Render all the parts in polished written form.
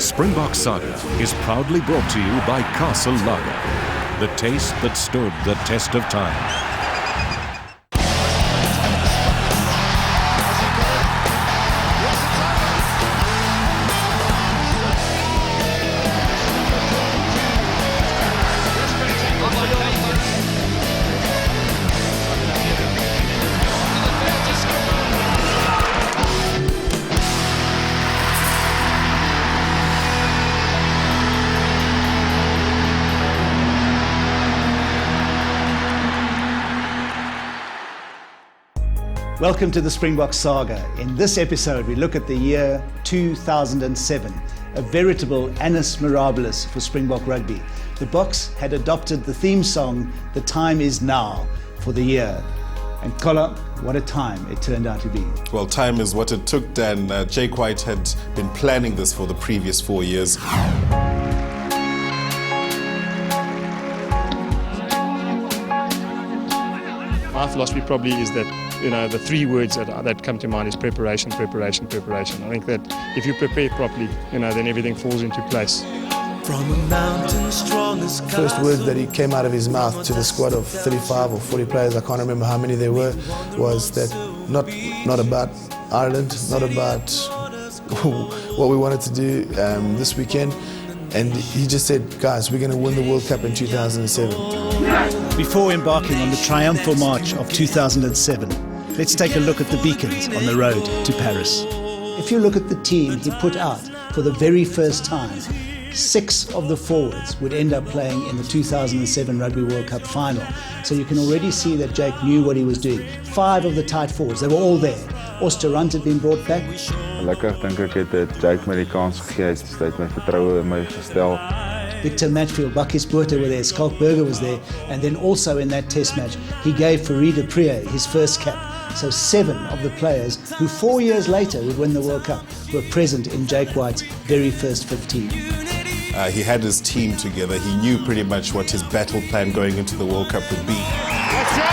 Springbok Saga is proudly brought to you by Castle Lager, the taste that stood the test of time. Welcome to the Springbok Saga. In this episode, we look at the year 2007, a veritable annus mirabilis for Springbok rugby. The Boks had adopted the theme song, "The Time Is Now," for the year. And Kola, what a time it turned out to be. Well, time is what it took, Dan. Jake White had been planning this for the previous 4 years. My philosophy probably is that, the three words that come to mind is preparation, preparation, preparation. I think that if you prepare properly, then everything falls into place. First words that he came out of his mouth to the squad of 35 or 40 players, I can't remember how many there were, was that not about Ireland, not about what we wanted to do this weekend. And he just said, guys, we're going to win the World Cup in 2007. Before embarking on the triumphal march of 2007, let's take a look at the beacons on the road to Paris. If you look at the team he put out for the very first time, 6 of the forwards would end up playing in the 2007 Rugby World Cup final. So you can already see that Jake knew what he was doing. 5 of the tight forwards, they were all there. Oosterhuis had been brought back. Gelukkig dink ek het Jake my die kans gegee, hy het my vertroue in my gestel. Victor Matfield, Bakkies Botha were there, Skalkberger was there, and then also in that test match, he gave Fourie du Preez his first cap. So 7 of the players who 4 years later would win the World Cup were present in Jake White's very first 15. He had his team together. He knew pretty much what his battle plan going into the World Cup would be. That's it!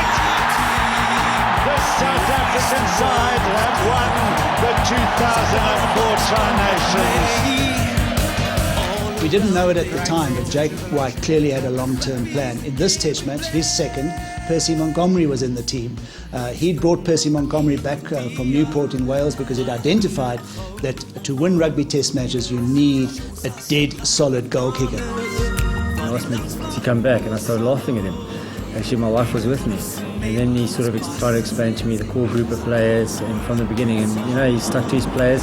The South African side have won the 2004 Tri-Nations. We didn't know it at the time, but Jake White clearly had a long-term plan. In this test match, his second, Percy Montgomery was in the team. He'd brought Percy Montgomery back from Newport in Wales because he'd identified that to win rugby test matches, you need a dead solid goal kicker. He asked me to come back and I started laughing at him. Actually, my wife was with me. And then he sort of tried to explain to me the core group of players and from the beginning. And, he stuck to his players.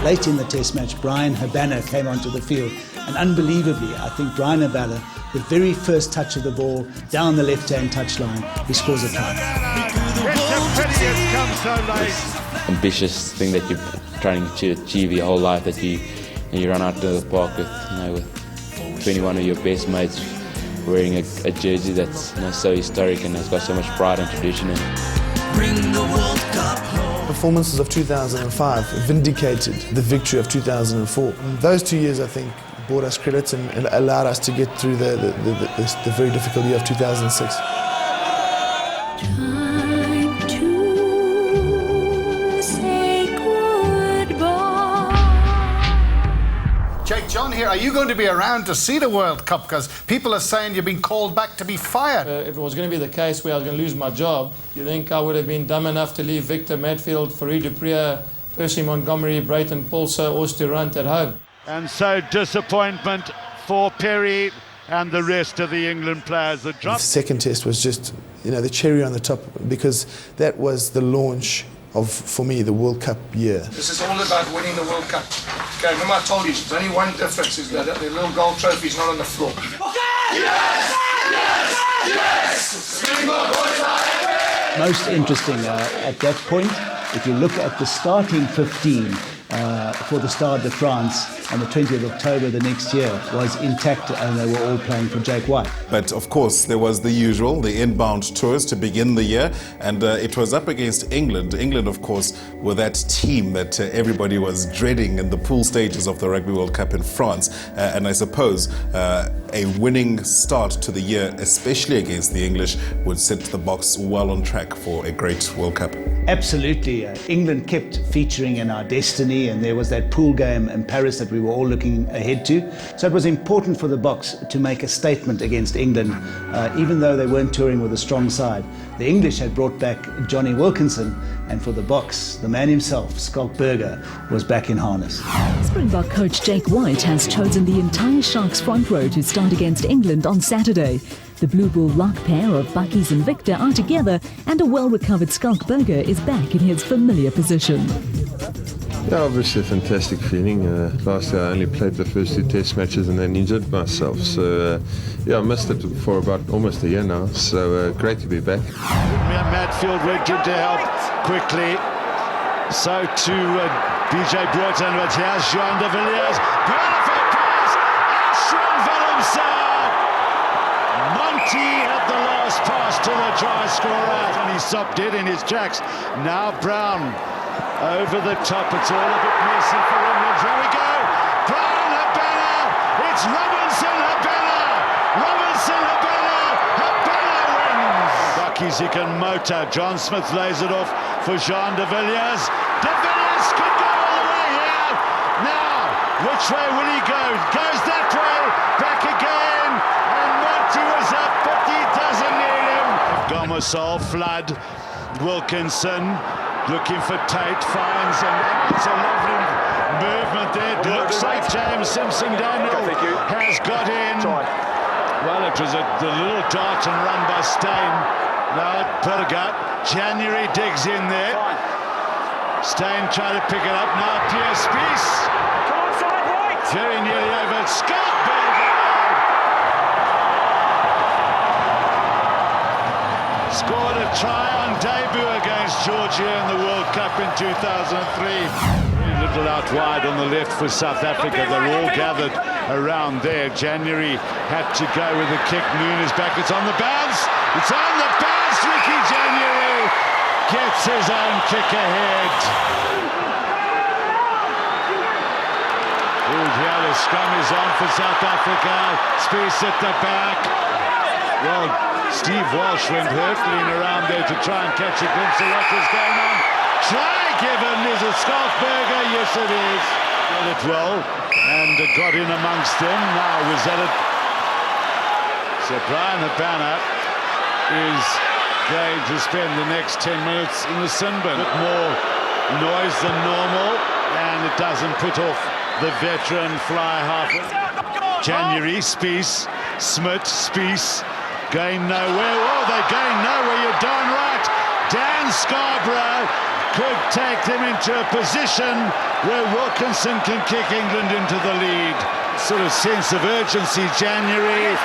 Late in the test match, Brian Habana came onto the field. And unbelievably, I think Brian Habana, the very first touch of the ball down the left-hand touchline, he scores a try. Ambitious thing that you're trying to achieve your whole life, that you run out to the park with 21 of your best mates wearing a jersey that's so historic and has got so much pride and tradition in it. Bring the World Cup home. Performances of 2005 vindicated the victory of 2004. Those 2 years, I think, brought us credits and allowed us to get through the very difficult year of 2006. Jake, John here, are you going to be around to see the World Cup? Because people are saying you've been called back to be fired. If it was going to be the case where I was going to lose my job, do you think I would have been dumb enough to leave Victor Matfield, Fourie du Preez, Percy Montgomery, Brayton Paulser, Oosterhuis at home? And so disappointment for Perry and the rest of the England players that dropped. The second test was just, the cherry on the top, because that was the launch of, for me, the World Cup year. This is all about winning the World Cup. Okay, remember I told you, there's only one difference, is that the little gold trophy is not on the floor. Okay! Yes! Yes! Yes! Most interesting at that point, if you look at the starting 15 for the Stade de France, on the 20th of October the next year was intact, and they were all playing for Jake White. But of course, there was the usual, the inbound tours to begin the year, and it was up against England. England, of course, were that team that everybody was dreading in the pool stages of the Rugby World Cup in France. And I suppose a winning start to the year, especially against the English, would set the Boks well on track for a great World Cup. Absolutely. England kept featuring in our destiny, and there was that pool game in Paris that we were all looking ahead to. So it was important for the Boks to make a statement against England, even though they weren't touring with a strong side. The English had brought back Johnny Wilkinson, and for the Boks, the man himself, Schalk Burger, was back in harness. Springbok coach Jake White has chosen the entire Sharks front row to start against England on Saturday. The Blue Bull lock pair of Buckies and Victor are together, and a well-recovered Schalk Burger is back in his familiar position. Yeah, obviously a fantastic feeling. Last year I only played the first 2 test matches and then injured myself. So yeah, I missed it for about almost a year now. So great to be back. Madfield went in to help quickly. So to BJ Burton, but here's Jean de Villiers. Beautiful pass! Ashwin Willemse! Monty at the last pass to the try scorer, and he stopped dead in his tracks. Now Brown over the top. It's all a bit messy for England. Here we go. Brown, Habana. It's Robinson, Habana. Robinson, Habana. Habana wins. Bucky's he can motor. John Smith lays it off for Jean de Villiers. De Villiers could go all the way here. Now, which way will he go? Goes that way. Back again. And Monty was up, but he doesn't need him. Gomersall, Flood, Wilkinson. Looking for Tate, finds, and it's a lovely movement there. It looks like James Simpson-Daniel has got in. Well, it was the little dart and run by Steyn. Now Purga. January digs in there. Steyn trying to pick it up. Now Pierce Spies. Very nearly over. Schalk Burger. Scored a try on debut against Georgia in the World Cup in 2003. A little out wide on the left for South Africa. They're all gathered around there. January had to go with a kick. Moon is back. It's on the bounce. It's on the bounce. Ricky January gets his own kick ahead. Here the scrum is on for South Africa. Space at the back. Well, Steve Walsh went hurtling around there to try and catch a glimpse of what was going on. Try given, is a Schalk Burger? Yes, it is. Did it well, and got in amongst them. Now was that it? So Brian Habana is going to spend the next 10 minutes in the sin bin. A bit more noise than normal, and it doesn't put off the veteran fly half. January, Spies, Smith, Spies. Going nowhere. Oh, they're going nowhere. You're darn right. Dan Scarborough could take them into a position where Wilkinson can kick England into the lead. Sort of sense of urgency. January,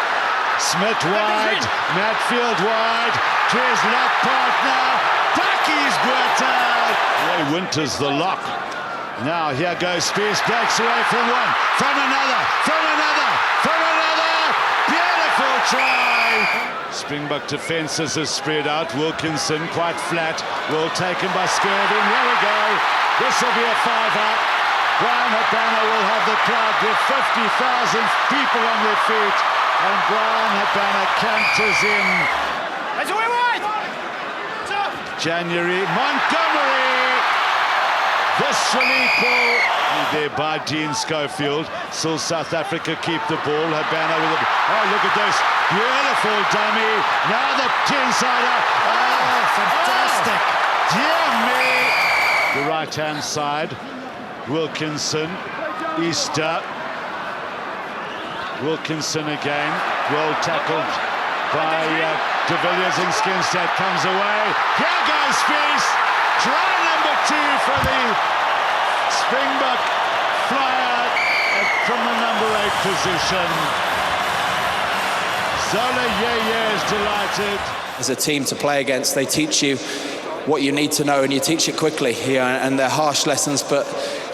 Smith wide, Madfield wide, to his lock partner, Bucky's Buerta. Ray Winters the lock. Now here goes Spears, breaks away from one, from another, from another, from another. Beautiful try. Springbok defences are spread out. Wilkinson quite flat. Well taken by Skirvin. Here we go. This will be a 5-up. Brian Habana will have the crowd with 50,000 people on their feet. And Brian Habana canters in. January, Montgomery. This will equal. There by Dean Schofield. Still South Africa keep the ball. Habana with it. Oh, look at this. Beautiful dummy. Now the 10-sider. Oh, fantastic. Oh, dear me. The right-hand side. Wilkinson. Easter. Wilkinson again. Well tackled by de Villiers, and Skinstad comes away. Here goes Spies. Try number 2 for the Springbok flyer from the number 8 position. Zola Yeye is delighted. As a team to play against, they teach you what you need to know, and you teach it quickly, and they're harsh lessons, but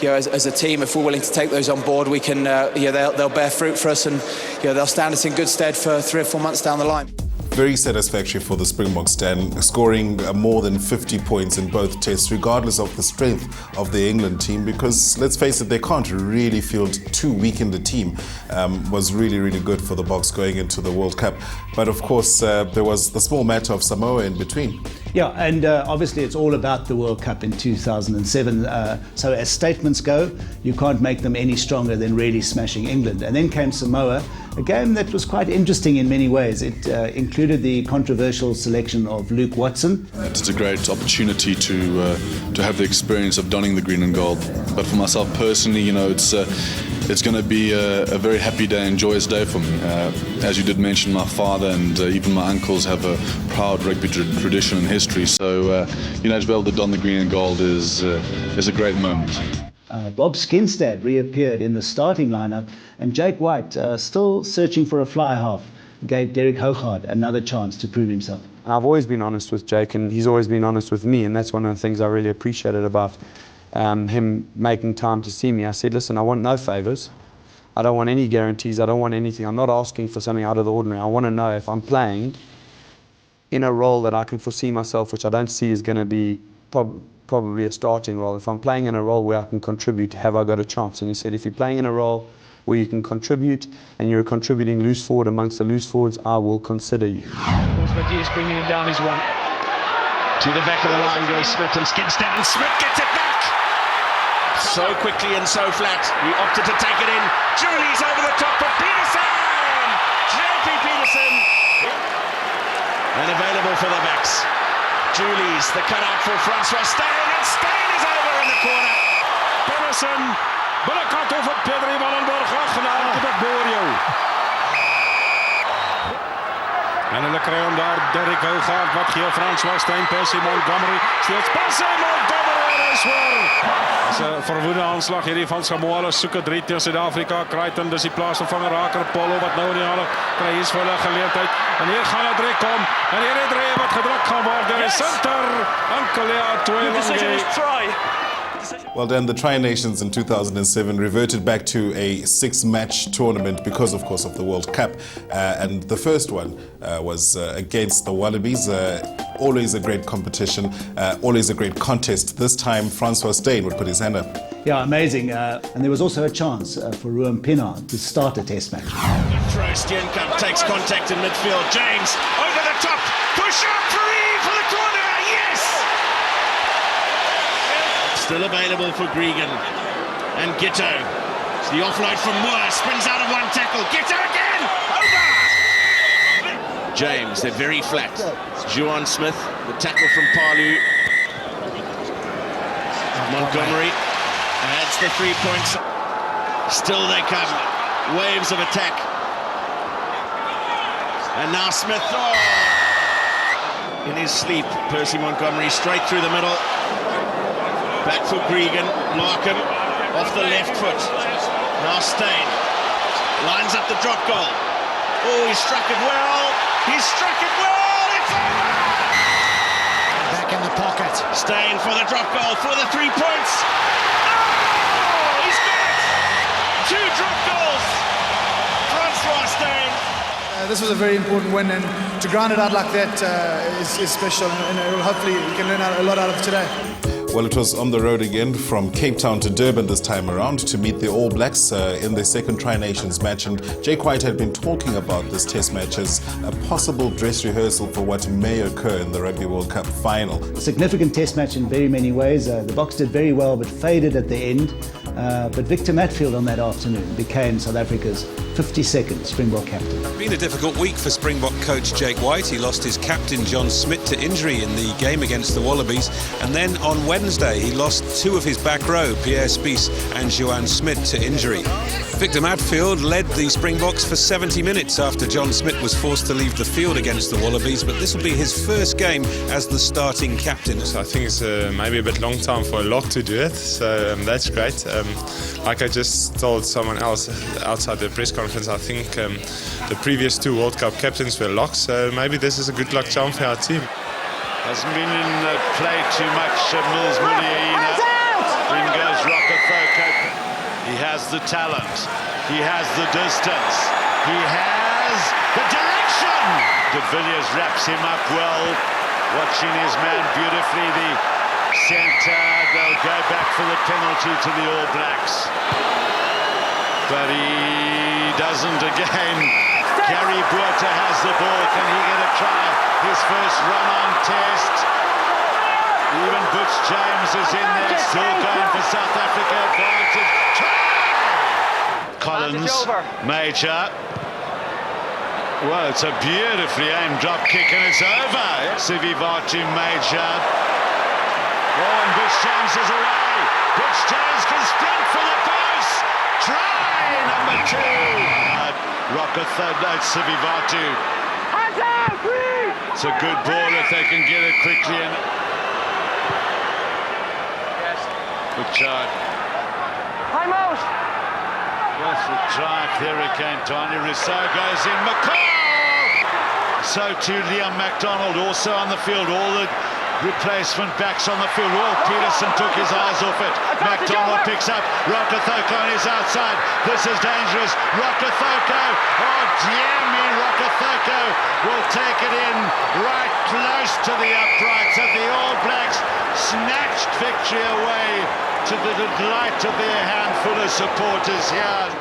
as a team, if we're willing to take those on board, we can they'll bear fruit for us, and they'll stand us in good stead for 3 or 4 months down the line. Very satisfactory for the Springboks, Dan, scoring more than 50 points in both tests, regardless of the strength of the England team, because let's face it, they can't really field too weak in the team. Was really, really good for the Boks going into the World Cup. But of course, there was the small matter of Samoa in between. Yeah, and obviously it's all about the World Cup in 2007. So as statements go, you can't make them any stronger than really smashing England. And then came Samoa, a game that was quite interesting in many ways. It included the controversial selection of Luke Watson. It's a great opportunity to have the experience of donning the green and gold. But for myself personally, it's going to be a very happy day and joyous day for me. As you did mention, my father and even my uncles have a proud rugby tradition and history. So, to be able to don the green and gold is a great moment. Bob Skinstad reappeared in the starting lineup, and Jake White, still searching for a fly half, gave Derek Hougaard another chance to prove himself. I've always been honest with Jake, and he's always been honest with me, and that's one of the things I really appreciated about him making time to see me. I said, listen, I want no favours. I don't want any guarantees. I don't want anything. I'm not asking for something out of the ordinary. I want to know if I'm playing in a role that I can foresee myself, which I don't see is going to be probably a starting role. If I'm playing in a role where I can contribute, have I got a chance? And he said, if you're playing in a role where you can contribute and you're a contributing loose forward amongst the loose forwards, I will consider you. He's bringing him down his one. To the back of the line goes Smith, and skids down. Smith gets it back! So quickly and so flat. He opted to take it in. Julie's over the top for Peterson! JP Peterson! And available for the backs. Julie's the cutout for Francois Steyn, and Steyn is over in the corner. Peterson, binnekant over Pedri Wallenburg, genade op het Borio. En hulle kry hom daar, Derek Hougaard, wat gee Francois Steyn, Percy Montgomery, steeds Percy Montgomery, en hy scoor. Dis 'n verwoede aanslag hierdie van Samoa, hulle soek 'n 3 teen Suid-Afrika, Crichton, dis die plaasvervanger Raker, Polo, wat nou in die hale, kry hier's vir hulle geleentheid, en hier gaan het 3 kom, en hier het 3 wat gedruk gaan word, deur die center, Ankelea, 2 Lange. Well, then the Tri-Nations in 2007 reverted back to a 6-match tournament because, of course, of the World Cup. And the first one was against the Wallabies. Always a great competition, always a great contest. This time, Francois Steyn would put his hand up. Yeah, amazing. And there was also a chance for Ruan Pienaar to start a test match. Throw, Steenkamp takes contact in midfield. James over the top. Push up for the corner. Yes! Still available for Gregan and Gitto. It's the offload from Moore, spins out of one tackle. Gitto again! Over! James, they're very flat. It's Juan Smith, the tackle from Palu. Montgomery adds the 3 points. Still they come. Waves of attack. And now Smith, in his sleep, Percy Montgomery straight through the middle. Back for Gregan, Larkham off the left foot. Now Steyn lines up the drop goal. Oh, he struck it well. He struck it well. It's over. Back in the pocket. Steyn for the drop goal for the 3 points. Oh, he's got it. 2 drop goals. Francois Steyn. This was a very important win, and to grind it out like that is special, and hopefully we can learn a lot out of it today. Well, it was on the road again from Cape Town to Durban this time around to meet the All Blacks in their second Tri-Nations match. And Jake White had been talking about this test match as a possible dress rehearsal for what may occur in the Rugby World Cup final. A significant test match in very many ways. The Boks did very well but faded at the end. But Victor Matfield on that afternoon became South Africa's 52nd Springbok captain. It's been a difficult week for Springbok coach Jake White. He lost his captain John Smith to injury in the game against the Wallabies, and then on Wednesday he lost 2 of his back row, Pierre Spies and Johan Smit, to injury. Victor Matfield led the Springboks for 70 minutes after John Smit was forced to leave the field against the Wallabies, but this will be his first game as the starting captain. So I think it's maybe a bit long time for a lock to do it, so that's great. Like I just told someone else outside the press conference, I think the previous 2 World Cup captains were locks, so maybe this is a good luck charm for our team. Hasn't been in play too much, Mills Muliaina. In goes Rokafoko. He has the talent. He has the distance. He has the direction. De Villiers wraps him up well. Watching his man beautifully. The centre. They'll go back for the penalty to the All Blacks. But he doesn't again. Gary Botha has the ball. Can he get a try? His first run-on test. Even Butch James is in there, still going for South Africa. Advantage. Try! Collins, Major. Well, it's a beautifully aimed drop kick and it's over. Sivivatu, Major. Oh, and Butch James is away. Butch James can sprint for the post. Try number 2. It's Sivivatu. It's a good ball if they can get it quickly. And good try. Yes, the try. Hurricane Tony Rousseau goes in. McCall. So too Liam MacDonald also on the field. All the replacement backs on the field. Well, Peterson took his eyes off it. MacDonald picks up. Rokafoko on his outside. This is dangerous. Rokafoko. Oh, dear me, Rokafoko will take it in right close to the uprights of the All Blacks. Snatched victory away to the delight of their handful of supporters here.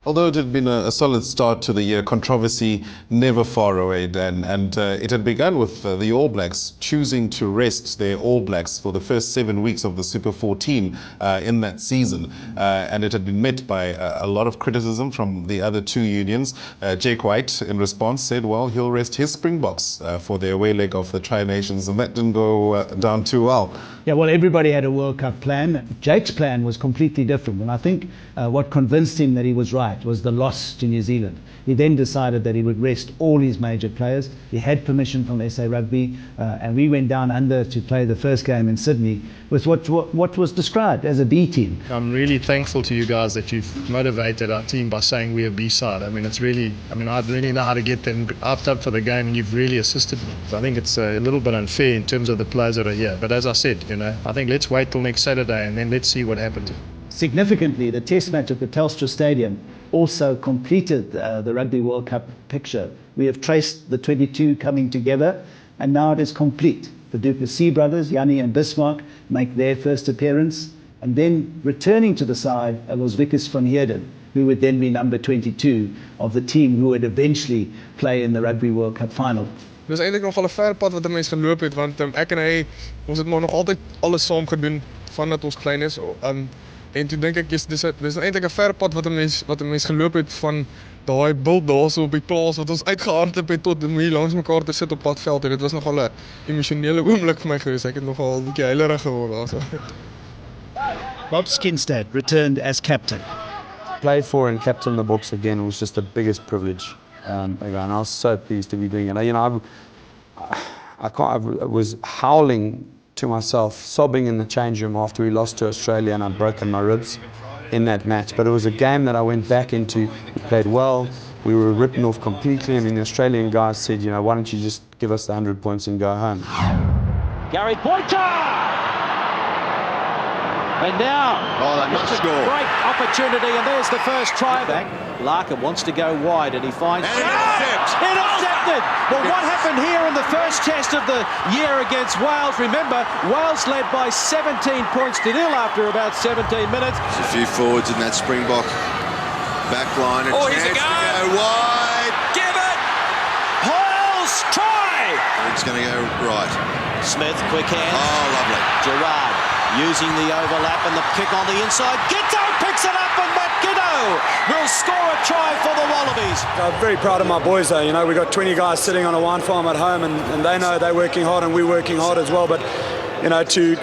Although it had been a solid start to the year, controversy never far away, Dan, and it had begun with the All Blacks choosing to rest their All Blacks for the first 7 weeks of the Super 14 in that season, and it had been met by a lot of criticism from the other two unions. Jake White, in response, said, well, he'll rest his Springboks for their away leg of the Tri-Nations, and that didn't go down too well. Yeah, well, everybody had a World Cup plan. Jake's plan was completely different, and I think what convinced him that he was right was the loss to New Zealand. He then decided that he would rest all his major players. He had permission from SA Rugby, and we went down under to play the first game in Sydney with what was described as a B team. I'm really thankful to you guys that you've motivated our team by saying we're a B-side. I mean, it's really, I really know how to get them up for the game, and you've really assisted me. So I think it's a little bit unfair in terms of the players that are here. But as I said, I think let's wait till next Saturday and then let's see what happens. Significantly, the test match at the Telstra Stadium also completed the Rugby World Cup picture. We have traced the 22 coming together, and now it is complete. The Du Plessis brothers, Jannie and Bismarck, make their first appearance, and then returning to the side was Wikus van Heerden, who would then be number 22 of the team who would eventually play in the Rugby World Cup final. Dit is eintlik nogal 'n ver pad wat 'n mens geloop het, want ek en hy, ons het maar nog altyd alles saam gedoen vandat ons klein is. En toe dink ek dis eintlik 'n ver pad wat 'n mens geloop het van daai bult daarso op die plaas wat ons uitgehardloop het tot om hier langs mekaar te sit op padveld. En dit was nogal 'n emosionele oomblik vir my gewees. Ek het nogal 'n bietjie huilerig geword daarso. Bob Skinstad returned as captain. Played for and captain the Boks again was just the biggest privilege. And I was so pleased to be doing it. I was howling to myself, sobbing in the change room after we lost to Australia and I'd broken my ribs in that match. But it was a game that I went back into. We played well. We were written off completely. And the Australian guys said, why don't you just give us the 100 points and go home? Gary Pointer! And now, that's a great opportunity, and there's the first try back. Larkin wants to go wide, and he finds... Intercepted! Well, what happened here in the first test of the year against Wales? Remember, Wales led by 17 points to nil after about 17 minutes. There's a few forwards in that Springbok back line. Here's a go wide. Give it! Hoyles, try! It's going to go right. Smith, quick hands. Oh, lovely. Gerard using the overlap and the kick on the inside. Gitto picks it up, and Matt Godot will score a try for the Wallabies. I'm very proud of my boys though. You know, we've got 20 guys sitting on a wine farm at home, and they know they're working hard and we're working hard as well. But, you know, to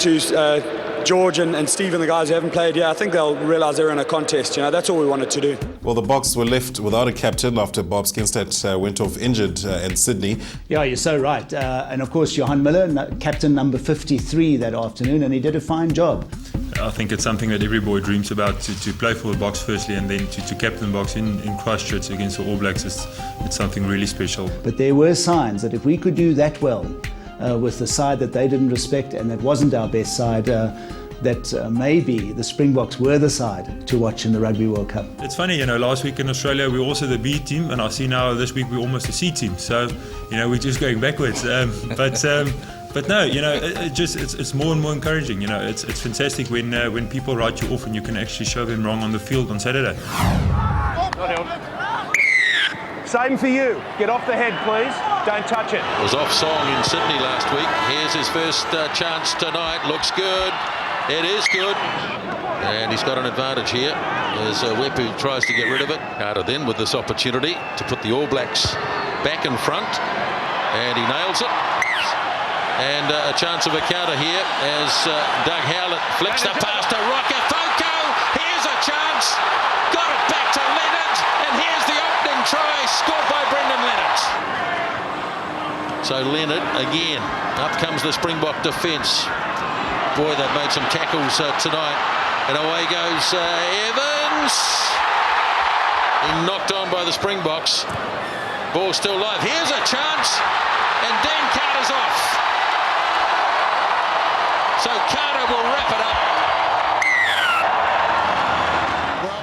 George and Steve and the guys who haven't played yet, I think they'll realise they're in a contest. You know, that's all we wanted to do. Well, the Boks were left without a captain after Bob Skinstead went off injured in Sydney. Yeah, you're so right. And of course, Johan Miller, captain number 53 that afternoon, and he did a fine job. I think it's something that every boy dreams about, to play for the Boks firstly, and then to captain the Boks in Christchurch against the All Blacks. It's something really special. But there were signs that if we could do that well with the side that they didn't respect and that wasn't our best side, that maybe the Springboks were the side to watch in the Rugby World Cup. It's funny, you know, last week in Australia we were also the B team, and I see now this week we're almost the C team. So, you know, we're just going backwards. But no, you know, it's more and more encouraging. You know, it's fantastic when people write you off and you can actually show them wrong on the field on Saturday. Same for you. Get off the head, please. Don't touch it. Was off song in Sydney last week. Here's his first chance tonight. Looks good. It is good. And he's got an advantage here. There's Webb who tries to get rid of it. Carter then with this opportunity to put the All Blacks back in front. And he nails it. And a chance of a counter here as Doug Howlett flicks the pass to Rocker Foko. Here's a chance. Got it back to Leonard. And here's the opening try scored by Brendan Leonard. So Leonard again. Up comes the Springbok defence. Boy, they've made some tackles tonight. And away goes Evans. He knocked on by the Springboks. Ball still live. Here's a chance. And Dan Carter's off. So Carter will wrap it up.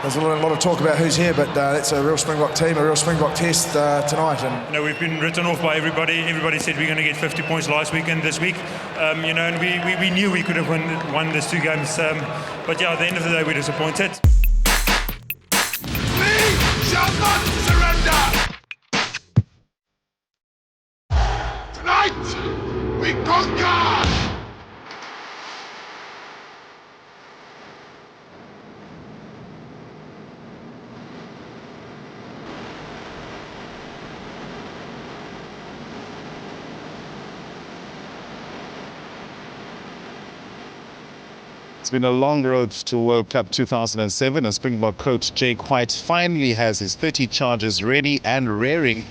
There's a lot of talk about who's here, but it's a real Springbok team, a real Springbok test tonight. And you know, we've been written off by everybody. Everybody said we're going to get 50 points last weekend, this week. You know, and we knew we could have won these two games. But yeah, at the end of the day, we're disappointed. We shall not surrender. Tonight, we conquer. It's been a long road to World Cup 2007, and Springbok coach Jake White finally has his 30 charges ready and rearing.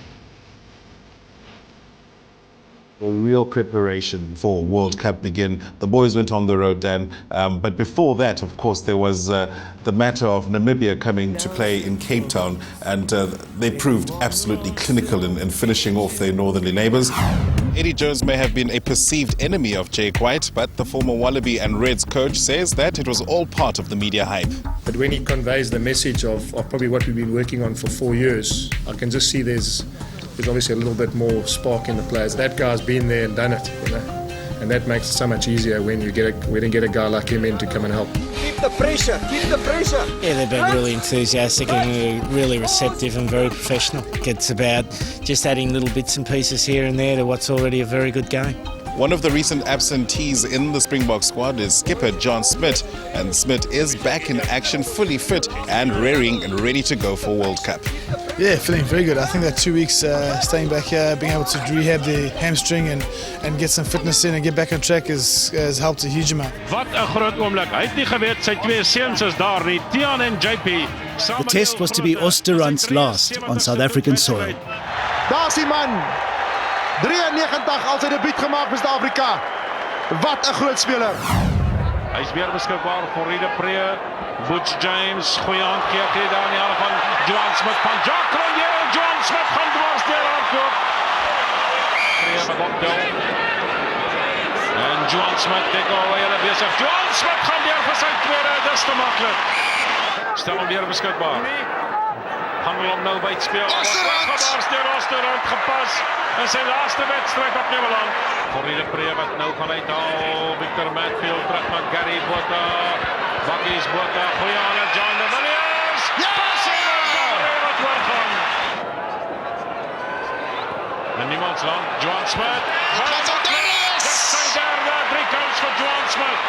A real preparation for World Cup begin. The boys went on the road, Dan, but before that, of course, there was the matter of Namibia coming to play in Cape Town, and they proved absolutely clinical in finishing off their northerly neighbours. Eddie Jones may have been a perceived enemy of Jake White, but the former Wallaby and Reds coach says that it was all part of the media hype. But when he conveys the message of probably what we've been working on for 4 years, I can just see there's obviously a little bit more spark in the players. That guy's been there and done it, you know, and that makes it so much easier when you get a guy like him in to come and help. Keep the pressure, keep the pressure. Yeah, they've been really enthusiastic and really receptive and very professional. It's about just adding little bits and pieces here and there to what's already a very good game. One of the recent absentees in the Springbok squad is skipper John Smith, and Smith is back in action, fully fit and raring and ready to go for World Cup. Yeah, feeling very good. I think that 2 weeks staying back here, being able to rehab the hamstring and get some fitness in and get back on track has helped a huge amount. Wat 'n groot oomblik. Hy het nie geweet sy twee seuns is daar nie, Tian en JP. The test was to be Oosterrand's last on South African soil. Daar's die man. 93 al sy debuut gemaak vir Suid-Afrika. Wat 'n groot speler. Hy's weer beskikbaar vir Rede Pre. Butch James, goeie handkeer gee daar in die hande van Johan Smith van Jacques Cronje. Johan Smith gaan dwars deur hardloop. Pre met optel. En Johan Smith kyk al hele besig. Johan Smith gaan deur vir sy tweede, dis te maklik. Stel hom weer beskikbaar. Gaan hom nou bytspeel. Oosterrand gepas. In sy laaste wedstryd op Nieuweland. Corrie de Pre wat nou gaan uithaal. Victor Matfield terug van Gary Botha. Bakkies Botha. Goeie aan John de Villiers. Ja! Wat oorgaan. En niemands land. Johan Smith. Dit is sy derde 3 kans vir Johan Smith.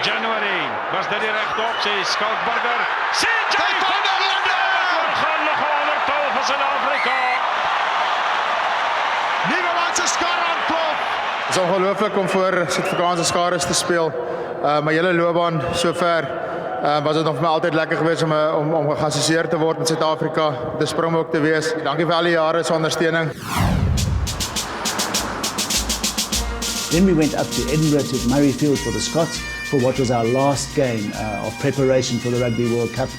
January, was dit die regte opsie? Skalkburger, CJ van der Linde! Gaan nog ondertou van Suid-Afrika. Nederlandse skare aanklop. Het is ongelooflijk om voor Suid-Afrikaanse skares te speel. My hele loopbaan sover was dit nog vir my altyd lekker geweest om geassosieer te word met Suid-Afrika, de Springbok te wees. Dankie vir al die jare se ondersteuning. Then we went up to Edinburgh to Murrayfield for the Scots for what was our last game of preparation for the Rugby World Cup.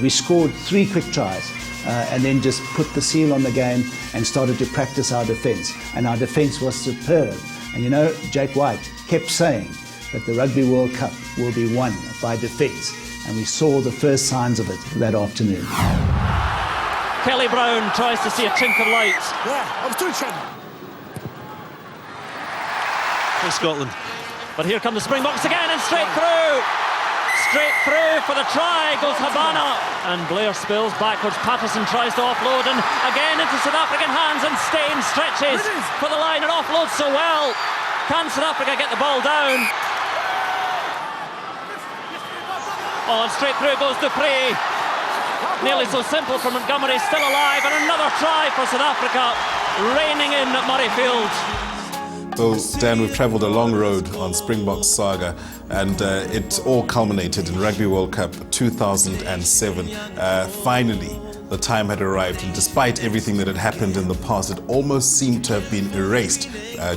We scored 3 quick tries and then just put the seal on the game and started to practice our defence. And our defence was superb. And you know, Jake White kept saying that the Rugby World Cup will be won by defence. And we saw the first signs of it that afternoon. Kelly Brown tries to see a chink of light. Yeah, I was doing something. For Scotland. But here come the Springboks again and straight through. Straight through for the try goes Habana. And Blair spills backwards. Patterson tries to offload and again into South African hands, and Steyn stretches for the line and offloads so well. Can South Africa get the ball down? Oh, and straight through goes Dupree. Nearly so simple for Montgomery, still alive, and another try for South Africa, reigning in at Murrayfield. Well, Dan, we've travelled a long road on Springbok Saga, and it all culminated in Rugby World Cup 2007. Finally, the time had arrived, and despite everything that had happened in the past, it almost seemed to have been erased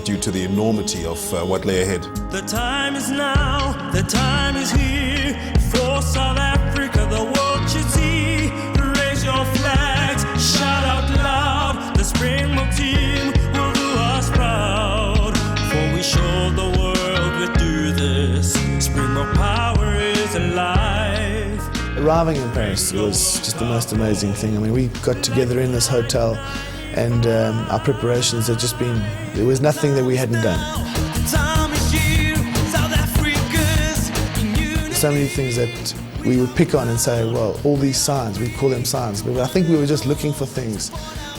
due to the enormity of what lay ahead. The time is now, the time is here, for South Africa, the world should see. Raise your flags, shout out loud, the Springbok team will do us proud. For we showed the world we do this, Springbok power is alive. Arriving in Paris was just the most amazing thing. I mean, we got together in this hotel and our preparations had just been, there was nothing that we hadn't done. So many things that we would pick on and say, well, all these signs, we call them signs, but I think we were just looking for things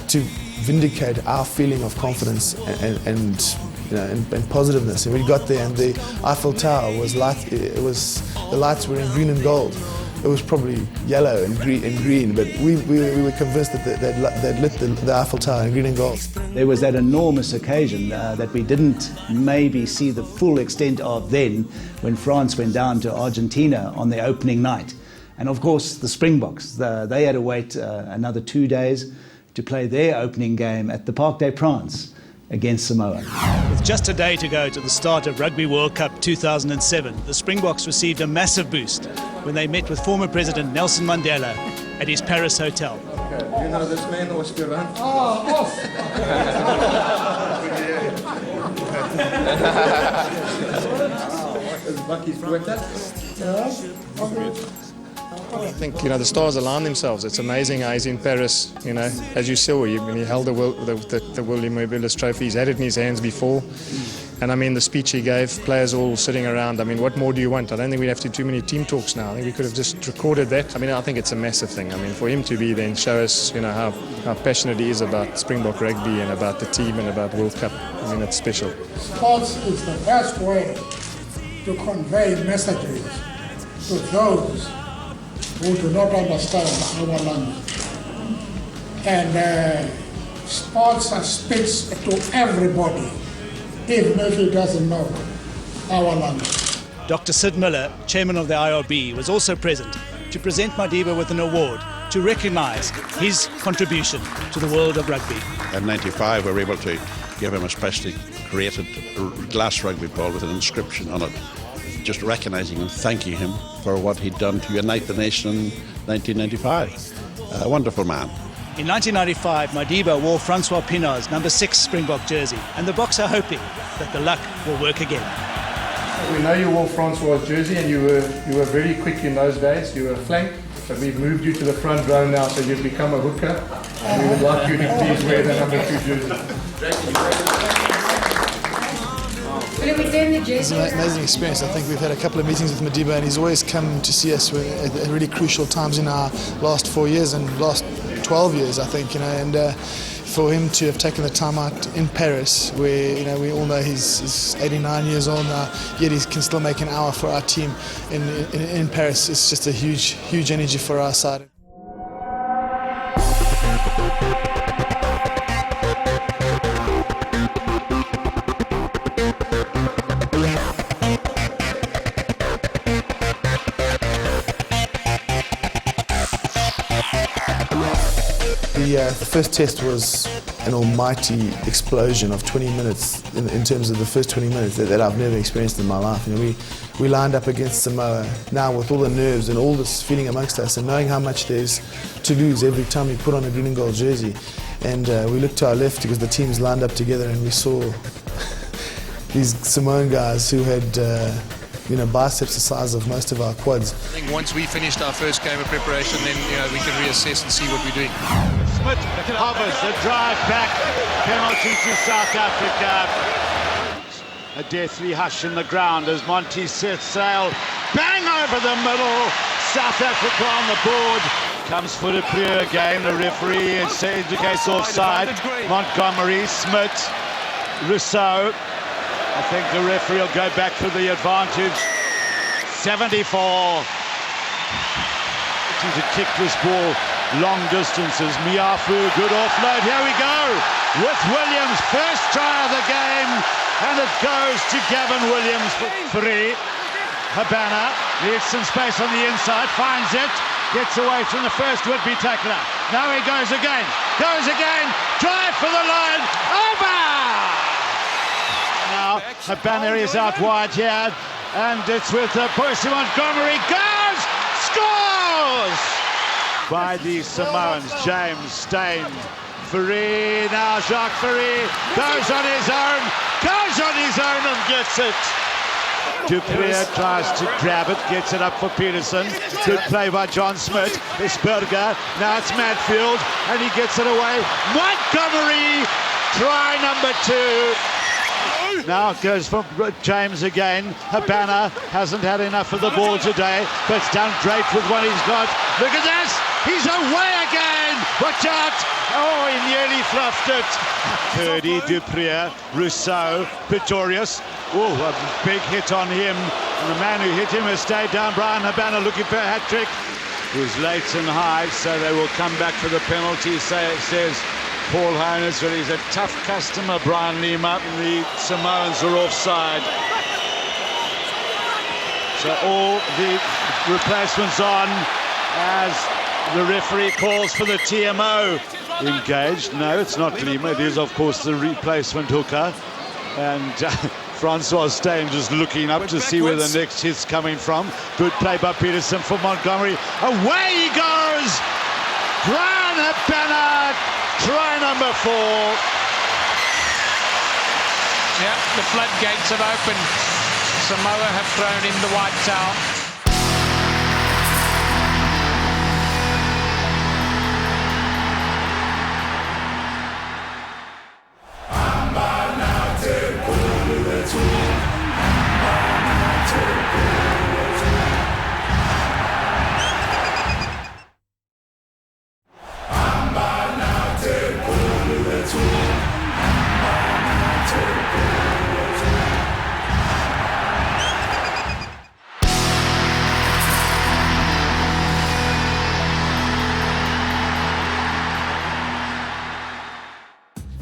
to vindicate our feeling of confidence and you know, and positiveness. And we got there, and the Eiffel Tower was light. It was, the lights were in green and gold. It was probably yellow and green, but we were convinced that they'd lit the Eiffel Tower in green and gold. There was that enormous occasion that we didn't maybe see the full extent of then, when France went down to Argentina on their opening night. And of course the Springboks, they had to wait another 2 days to play their opening game at the Parc des Princes against Samoa. With just a day to go to the start of Rugby World Cup 2007, the Springboks received a massive boost when they met with former President Nelson Mandela at his Paris hotel. Okay. You know this man was good, huh? I think, you know, the stars align themselves. It's amazing how he's in Paris, you know, as you saw, when he held the William Mobilis trophy. He's had it in his hands before. And I mean, the speech he gave, players all sitting around. I mean, what more do you want? I don't think we'd have to do too many team talks now. I think we could have just recorded that. I mean, I think it's a massive thing. I mean, for him to be there and show us, you know, how passionate he is about Springbok rugby and about the team and about World Cup. I mean, it's special. Sports is the best way to convey messages to those who do not understand our language. And sports speaks to everybody, even if he doesn't know our language. Dr. Sid Miller, chairman of the IRB, was also present to present Madiba with an award to recognise his contribution to the world of rugby. In '95 we were able to give him a specially created glass rugby ball with an inscription on it, just recognising and thanking him for what he'd done to unite the nation in 1995. A wonderful man. In 1995, Madiba wore Francois Pienaar's number 6 Springbok jersey, and the Boks are hoping that the luck will work again. We know you wore Francois' jersey, and you were very quick in those days. You were a flank, but we've moved you to the front row now, so you've become a hooker, and we would like you to please wear the number 2 jersey. It's an amazing experience. I think we've had a couple of meetings with Madiba, and he's always come to see us at really crucial times in our last 4 years and last 12 years, I think. You know, and for him to have taken the time out in Paris, where we all know he's 89 years old now, yet he can still make an hour for our team in Paris. It's just a huge energy for our side. The first test was an almighty explosion of 20 minutes in terms of the first 20 minutes that I've never experienced in my life. We lined up against Samoa now with all the nerves and all this feeling amongst us and knowing how much there's to lose every time we put on a green and gold jersey. And we looked to our left because the teams lined up together and we saw these Samoan guys who had biceps the size of most of our quads. I think once we finished our first game of preparation, then we can reassess and see what we're doing. Smith hovers the drive back, penalty to South Africa. A deathly hush in the ground as Monty sets sail, bang over the middle. South Africa on the board. Comes for the clear again. The referee indicates offside. Montgomery, Smith, Rousseau. I think the referee will go back for the advantage. 74. To kick this ball long distances. Miafu, good offload. Here we go with Williams. First try of the game, and it goes to Gavin Williams for three. Habana needs some space on the inside, finds it, gets away from the first would-be tackler. Now he goes again, drive for the line, over! Now Habana is out wide here, and it's with Percy Montgomery, goes, scores! By the Samoans, James Steyn. Fourie, now Jacques Fourie goes on his own and gets it. Dupree tries to grab it, gets it up for Peterson. Good play by John Smith. It's Burger, now it's Madfield, and he gets it away. Montgomery, try number 2. Now it goes for James again. Habana hasn't had enough of the ball today, but it's done great with what he's got. Look at this, he's away again. Watch out. Oh, he nearly fluffed it. Purdy, Dupree, Rousseau, Pretorius. Oh, a big hit on him. And the man who hit him has stayed down. Brian Habana looking for a hat-trick. He was late and high, so they will come back for the penalty, says Paul Hones. But he's a tough customer, Brian Lima. The Samoans are offside. So all the replacements on as the referee calls for the TMO. Engaged. No, it's not Lima. It is, of course, the replacement hooker. And Francois Steyn just looking up to see where the next hit's coming from. Good play by Peterson for Montgomery. Away he goes! Brian Habana, try number 4. Yeah, the floodgates have opened. Samoa have thrown in the white towel.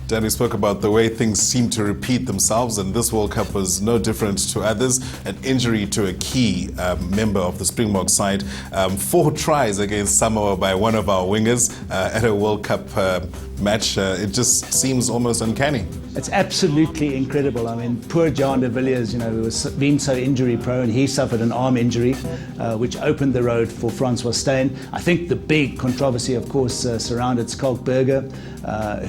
Danny spoke about the way things seem to repeat themselves, and this World Cup was no different to others. An injury to a key member of the Springbok side. 4 tries against Samoa by one of our wingers at a World Cup match. It just seems almost uncanny. It's absolutely incredible. I mean, poor John de Villiers, who was being so injury prone, he suffered an arm injury, which opened the road for Francois Steyn. I think the big controversy, of course, surrounded Skalk Burger,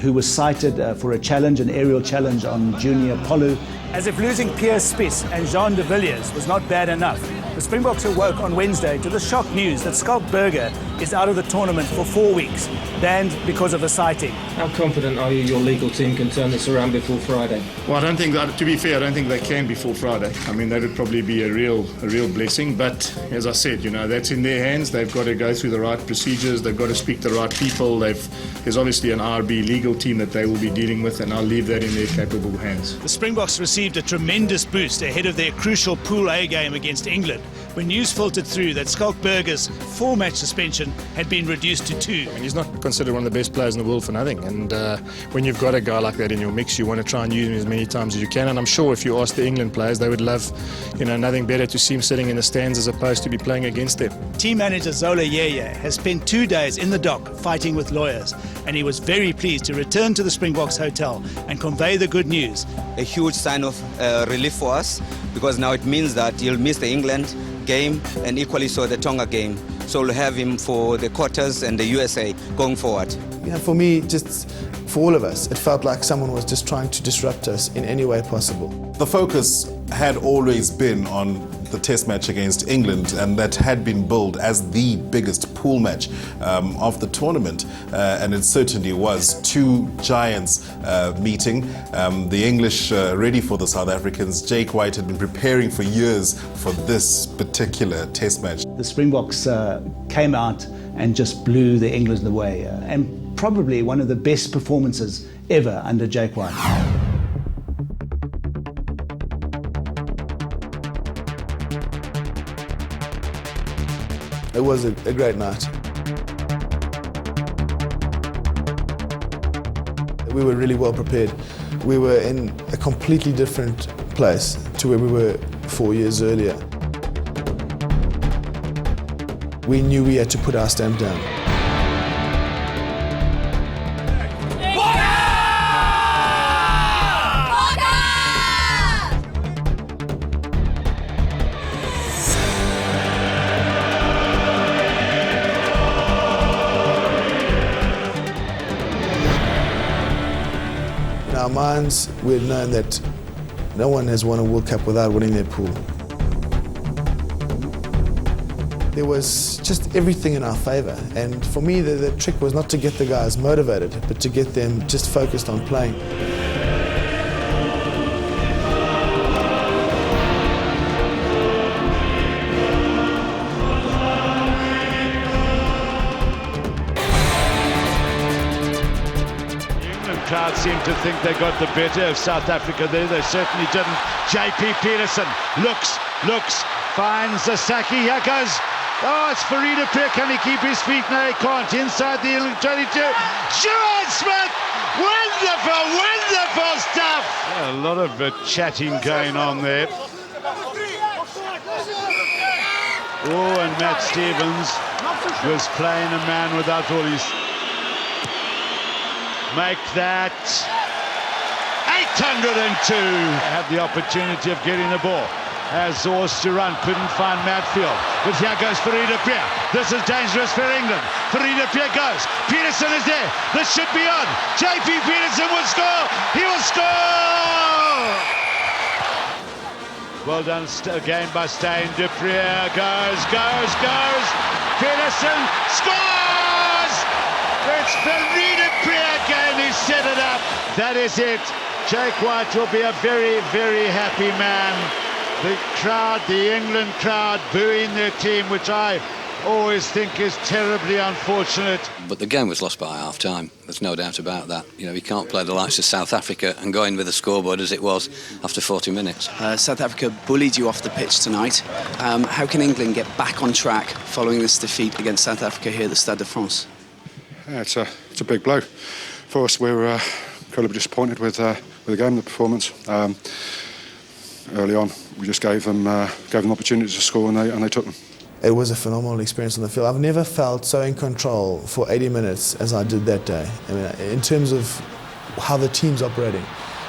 who was cited for a challenge, an aerial challenge on Junior Polu. As if losing Pierre Spies and Jean de Villiers was not bad enough, the Springboks awoke on Wednesday to the shock news that Skalk Burger is out of the tournament for 4 weeks, banned because of a sighting. How confident are you your legal team can turn this around before Friday? Well, I don't think that, to be fair, I don't think they can before Friday. I mean, that would probably be a real blessing. But as I said, that's in their hands. They've got to go through the right procedures. They've got to speak to the right people. There's obviously an RB legal team that they will be dealing with, and I'll leave that in their capable hands. The Springboks received a tremendous boost ahead of their crucial Pool A game against England, when news filtered through that Skalkberger's 4-match suspension had been reduced to 2. And he's not considered one of the best players in the world for nothing. And when you've got a guy like that in your mix, you want to try and use him as many times as you can. And I'm sure if you ask the England players, they would love, nothing better to see him sitting in the stands as opposed to be playing against them. Team manager Zola Yeye has spent 2 days in the dock fighting with lawyers, and he was very pleased to return to the Springboks hotel and convey the good news. A huge sign of relief for us, because now it means that he'll miss the England game and equally so the Tonga game. So we'll have him for the quarters and the USA going forward. For me, just for all of us, it felt like someone was just trying to disrupt us in any way possible. The focus had always been on the test match against England, and that had been billed as the biggest pool match of the tournament, and it certainly was. 2 giants meeting. The English ready for the South Africans. Jake White had been preparing for years for this particular test match. The Springboks came out and just blew the England away, and probably one of the best performances ever under Jake White. It was a great night. We were really well prepared. We were in a completely different place to where we were 4 years earlier. We knew we had to put our stamp down. In our minds, we had known that no one has won a World Cup without winning their pool. There was just everything in our favour, and for me the trick was not to get the guys motivated, but to get them just focused on playing. Crowd seemed to think they got the better of South Africa there. They certainly didn't. JP Peterson looks, finds Sasaki. Here goes. Oh, it's Farida Peck. Can he keep his feet? No, he can't. Inside the 22. Stuart Smith! Wonderful stuff! Yeah, a lot of chatting going on there. Oh, and Matt Stevens was playing a man without all his... Make that 802. Had the opportunity of getting the ball. Has Zorz to run, couldn't find Matfield. But here goes Farida Peer. This is dangerous for England. Farida Peer goes. Peterson is there. This should be on. JP Peterson will score. He will score. Well done again by Steyn. Duprier goes. Peterson scores. It's Farida Peer again. He set it up. That is it. Jake White will be a very, very happy man. The crowd, the England crowd, booing their team, which I always think is terribly unfortunate. But the game was lost by half-time. There's no doubt about that. You know, we can't play the likes of South Africa and go in with the scoreboard as it was after 40 minutes. South Africa bullied you off the pitch tonight. How can England get back on track following this defeat against South Africa here at the Stade de France? Yeah, it's a big blow for us. We're incredibly disappointed with the game, the performance. Early on, we just gave them opportunities to score, and they took them. It was a phenomenal experience on the field. I've never felt so in control for 80 minutes as I did that day. I mean, in terms of how the team's operating,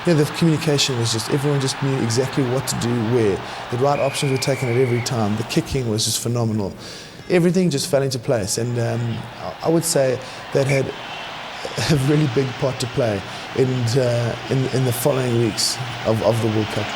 the communication was just, everyone just knew exactly what to do, where. The right options were taken at every time. The kicking was just phenomenal. Everything just fell into place, and I would say that had a really big part to play in the following weeks of the World Cup.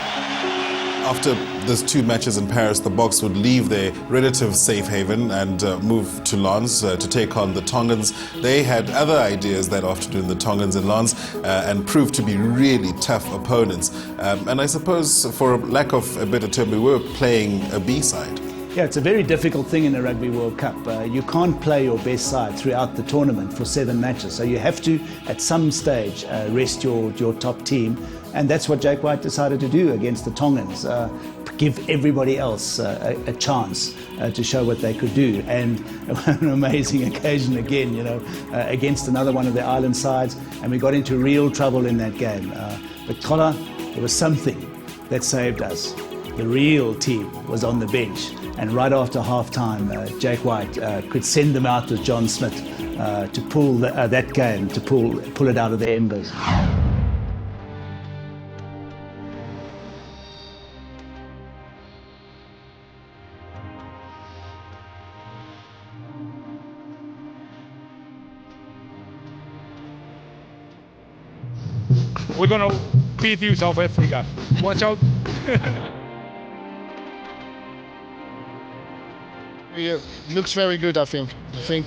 after those 2 matches in Paris, the Boks would leave their relative safe haven and move to Lens to take on the Tongans. They had other ideas that afternoon, the Tongans in Lens, and proved to be really tough opponents. And I suppose, for lack of a better term, we were playing a B-side. Yeah, it's a very difficult thing in the Rugby World Cup. You can't play your best side throughout the tournament for 7 matches. So you have to, at some stage, rest your top team. And that's what Jake White decided to do against the Tongans. Give everybody else a chance to show what they could do. And an amazing occasion again, against another one of the island sides. And we got into real trouble in that game. But Kola, there was something that saved us. The real team was on the bench. And right after half-time, Jake White could send them out with John Smith to pull that game, to pull it out of the embers. We're going to beat you, South Africa. Watch out. It looks very good, I think.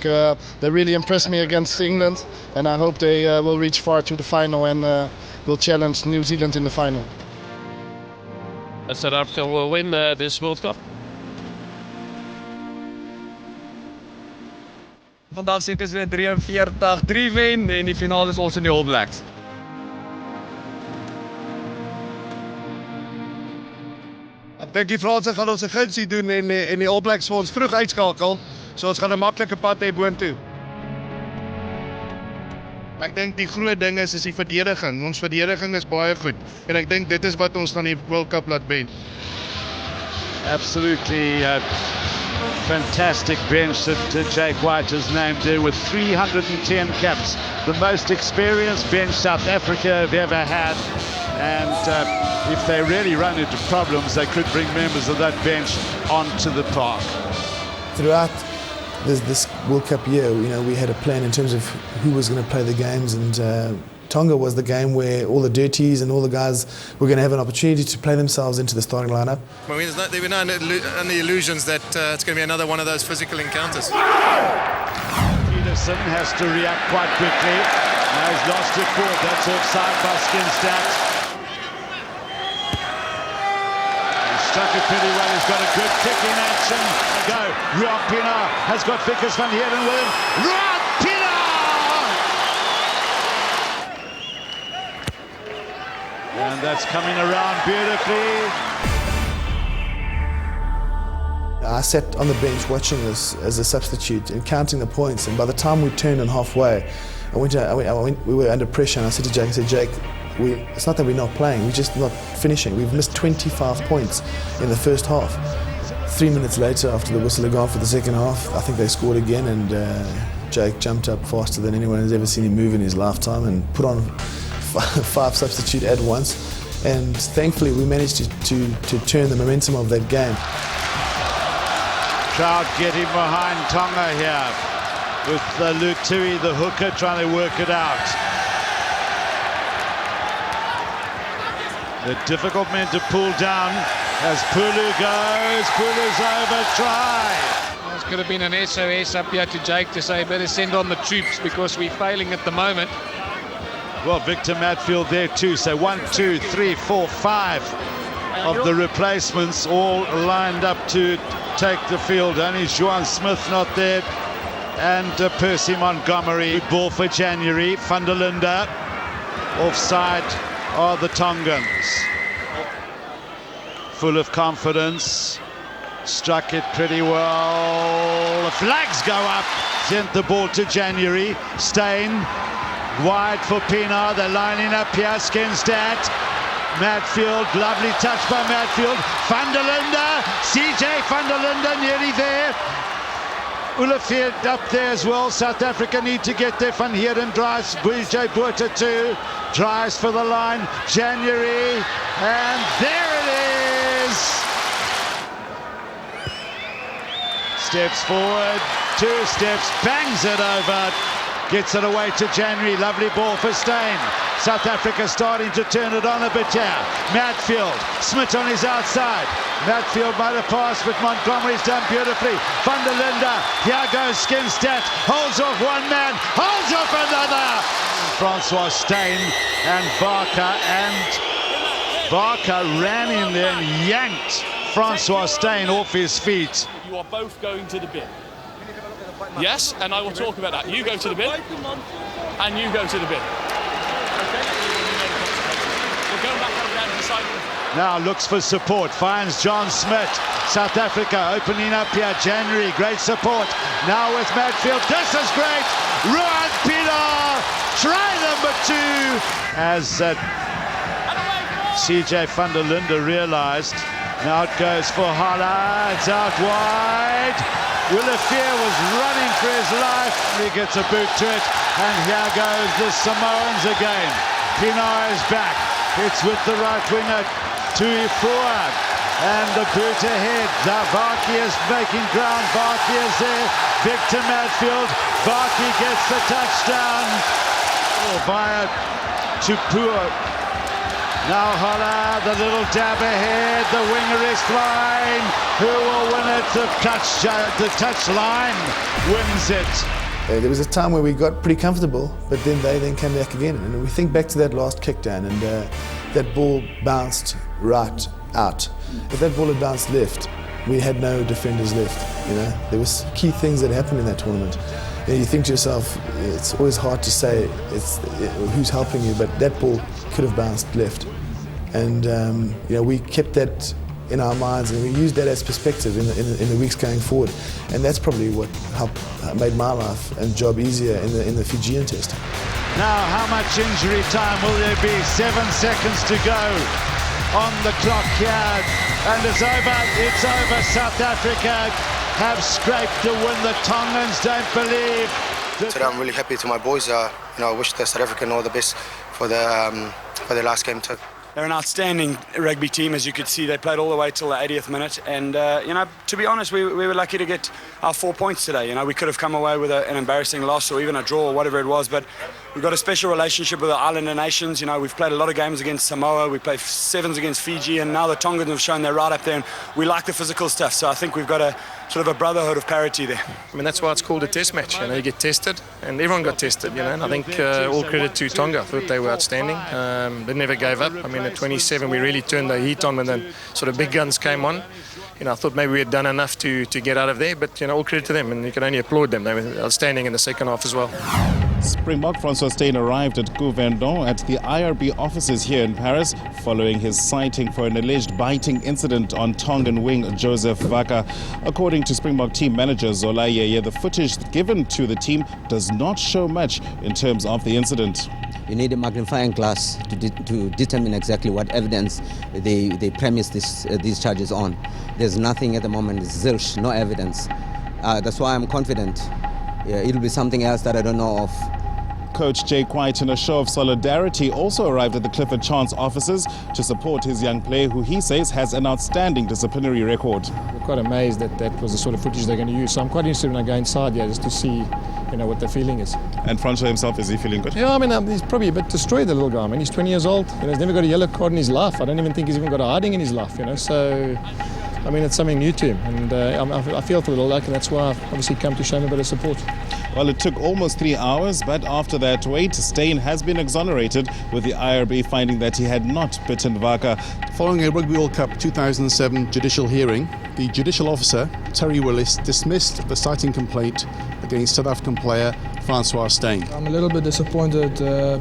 They really impressed me against England, and I hope they will reach far to the final and will challenge New Zealand in the final. South Africa will win this World Cup. Vandaag zitten ze 43-3 wen en die finale is onze All Blacks. Ek dink die Franse gaan ons 'n gunsie doen en die All Blacks vir ons vroeg uitskakel. So ons gaan 'n maklike pad hê boontoe. Ek dink die groot ding is die verdediging. Ons verdediging is baie goed en ek dink dit is wat ons dan die World Cup laat wen. Absolutely fantastic bench that Jake White has named there with 310 caps. The most experienced bench South Africa have ever had. And if they really run into problems, they could bring members of that bench onto the park. Throughout this World Cup year, we had a plan in terms of who was going to play the games, and Tonga was the game where all the dirties and all the guys were going to have an opportunity to play themselves into the starting lineup. I mean, there were no illusions that it's going to be another one of those physical encounters. Peterson has to react quite quickly. Now he's lost it forward. That's offside by Skinstad. Struck it pretty well. He's got a good kick in action. Go. Ruan Pienaar has got Vickers van Heerden with him. Ruan Pienaar! And that's coming around beautifully. I sat on the bench watching this as a substitute and counting the points. And by the time we turned on halfway, we were under pressure. And I said to Jake, Jake, it's not that we're not playing, we're just not finishing. We've missed 25 points in the first half. 3 minutes later, after the whistle had gone for the second half, I think they scored again, and Jake jumped up faster than anyone has ever seen him move in his lifetime and put on 5 substitutes at once. And thankfully, we managed to turn the momentum of that game. Crowd getting behind Tonga here with Lutui, the hooker, trying to work it out. The difficult man to pull down as Pulu goes. Pulu's over, try. It's could have been an SOS up here to Jake to say better send on the troops because we're failing at the moment. Well, Victor Matfield there too. So 1, 2, 3, 4, 5 of the replacements all lined up to take the field. Only Juan Smith not there. And Percy Montgomery. Ball for January. Van der Linde offside. Are the Tongans. Full of confidence, struck it pretty well. The flags go up, sent the ball to January. Steyn, wide for Pienaar, they're lining up here, Skinstad. Matfield, lovely touch by Matfield. Van der Linde, CJ Van der Linde nearly there. Ulefield up there as well. South Africa need to get there. Van Heerden drives. BJ Botha too. Drives for the line. January. And there it is. Steps forward. 2 steps. Bangs it over. Gets it away to January. Lovely ball for Steyn. South Africa starting to turn it on a bit here. Matfield. Smith on his outside. Matfield might have passed, but Montgomery's done beautifully. Van der Linde. Here goes Skinstad. Holds off one man. Holds off another. Francois Steyn and Barker ran in there and yanked Francois Steyn off his feet. You are both going to the bin. Yes, and I will talk about that. You go to the bin, and you go to the bin. Okay? We're going back around the side. Now looks for support, finds John Smith. South Africa opening up here. January, great support. Now with Matfield, this is great. Ruan Pilar, try number 2. As CJ van der Linde realized. Now it goes for Hala, it's out wide. Willefear was running for his life. He gets a boot to it, and here goes the Samoans again. Pinar is back. It's with the right winger, Tuifua, and the boot ahead. Varkey is making ground. Varkey is there. Victor Matfield. Varkey gets the touchdown via Tupua. Now Holla, the little dab ahead, the winger is flying. Who will win it? The touch line wins it. There was a time where we got pretty comfortable, but then they came back again. And we think back to that last kick down, and that ball bounced right out. If that ball had bounced left, we had no defenders left. You know, there was key things that happened in that tournament. You think to yourself, it's always hard to say who's helping you, but that ball could have bounced left. And we kept that in our minds, and we used that as perspective in the weeks going forward. And that's probably what made my life and job easier in the Fijian test. Now, how much injury time will there be? 7 seconds to go on the clock here, and it's over. It's over. South Africa have scraped to win. The Tongans don't believe. Today I'm really happy to my boys. I wish the South African all the best for their last game too. They're an outstanding rugby team, as you could see. They played all the way till the 80th minute, and to be honest, we were lucky to get our 4 points today. We could have come away with an embarrassing loss or even a draw or whatever it was, but we've got a special relationship with the Islander nations. We've played a lot of games against Samoa, we played 7s against Fiji, and now the Tongans have shown they're right up there, and we like the physical stuff. So I think we've got a sort of a brotherhood of parity there. I mean, that's why it's called a test match. You get tested, and everyone got tested. And I think all credit to Tonga. I thought they were outstanding. They never gave up. I mean, at 27, we really turned the heat on when the sort of big guns came on. I thought maybe we had done enough to get out of there, but all credit to them, and you can only applaud them. They were outstanding in the second half as well. Springbok Francois Steyn arrived at Gouverneur at the IRB offices here in Paris following his sighting for an alleged biting incident on Tongan wing Joseph Vaka. According to Springbok team manager Zola Yeye, the footage given to the team does not show much in terms of the incident. You need a magnifying glass to determine exactly what evidence they premise these charges on. There's nothing at the moment, it's zilch, no evidence. That's why I'm confident. It'll be something else that I don't know of. Coach Jay White, in a show of solidarity, also arrived at the Clifford Chance offices to support his young player, who he says has an outstanding disciplinary record. We're quite amazed that was the sort of footage they're going to use. So I'm quite interested when I go inside here just to see, what the feeling is. And Francois himself, is he feeling good? Yeah, I mean, he's probably a bit destroyed, the little guy. I mean, he's 20 years old. He's never got a yellow card in his life. I don't even think he's even got a hiding in his life. So, I mean, it's something new to him, and I feel for the little luck, and that's why I've obviously come to show him a bit of support. Well, it took almost 3 hours, but after that wait, Steyn has been exonerated, with the IRB finding that he had not bitten Vaka. Following a Rugby World Cup 2007 judicial hearing, the judicial officer, Terry Willis, dismissed the citing complaint against South African player Francois Steyn. I'm a little bit disappointed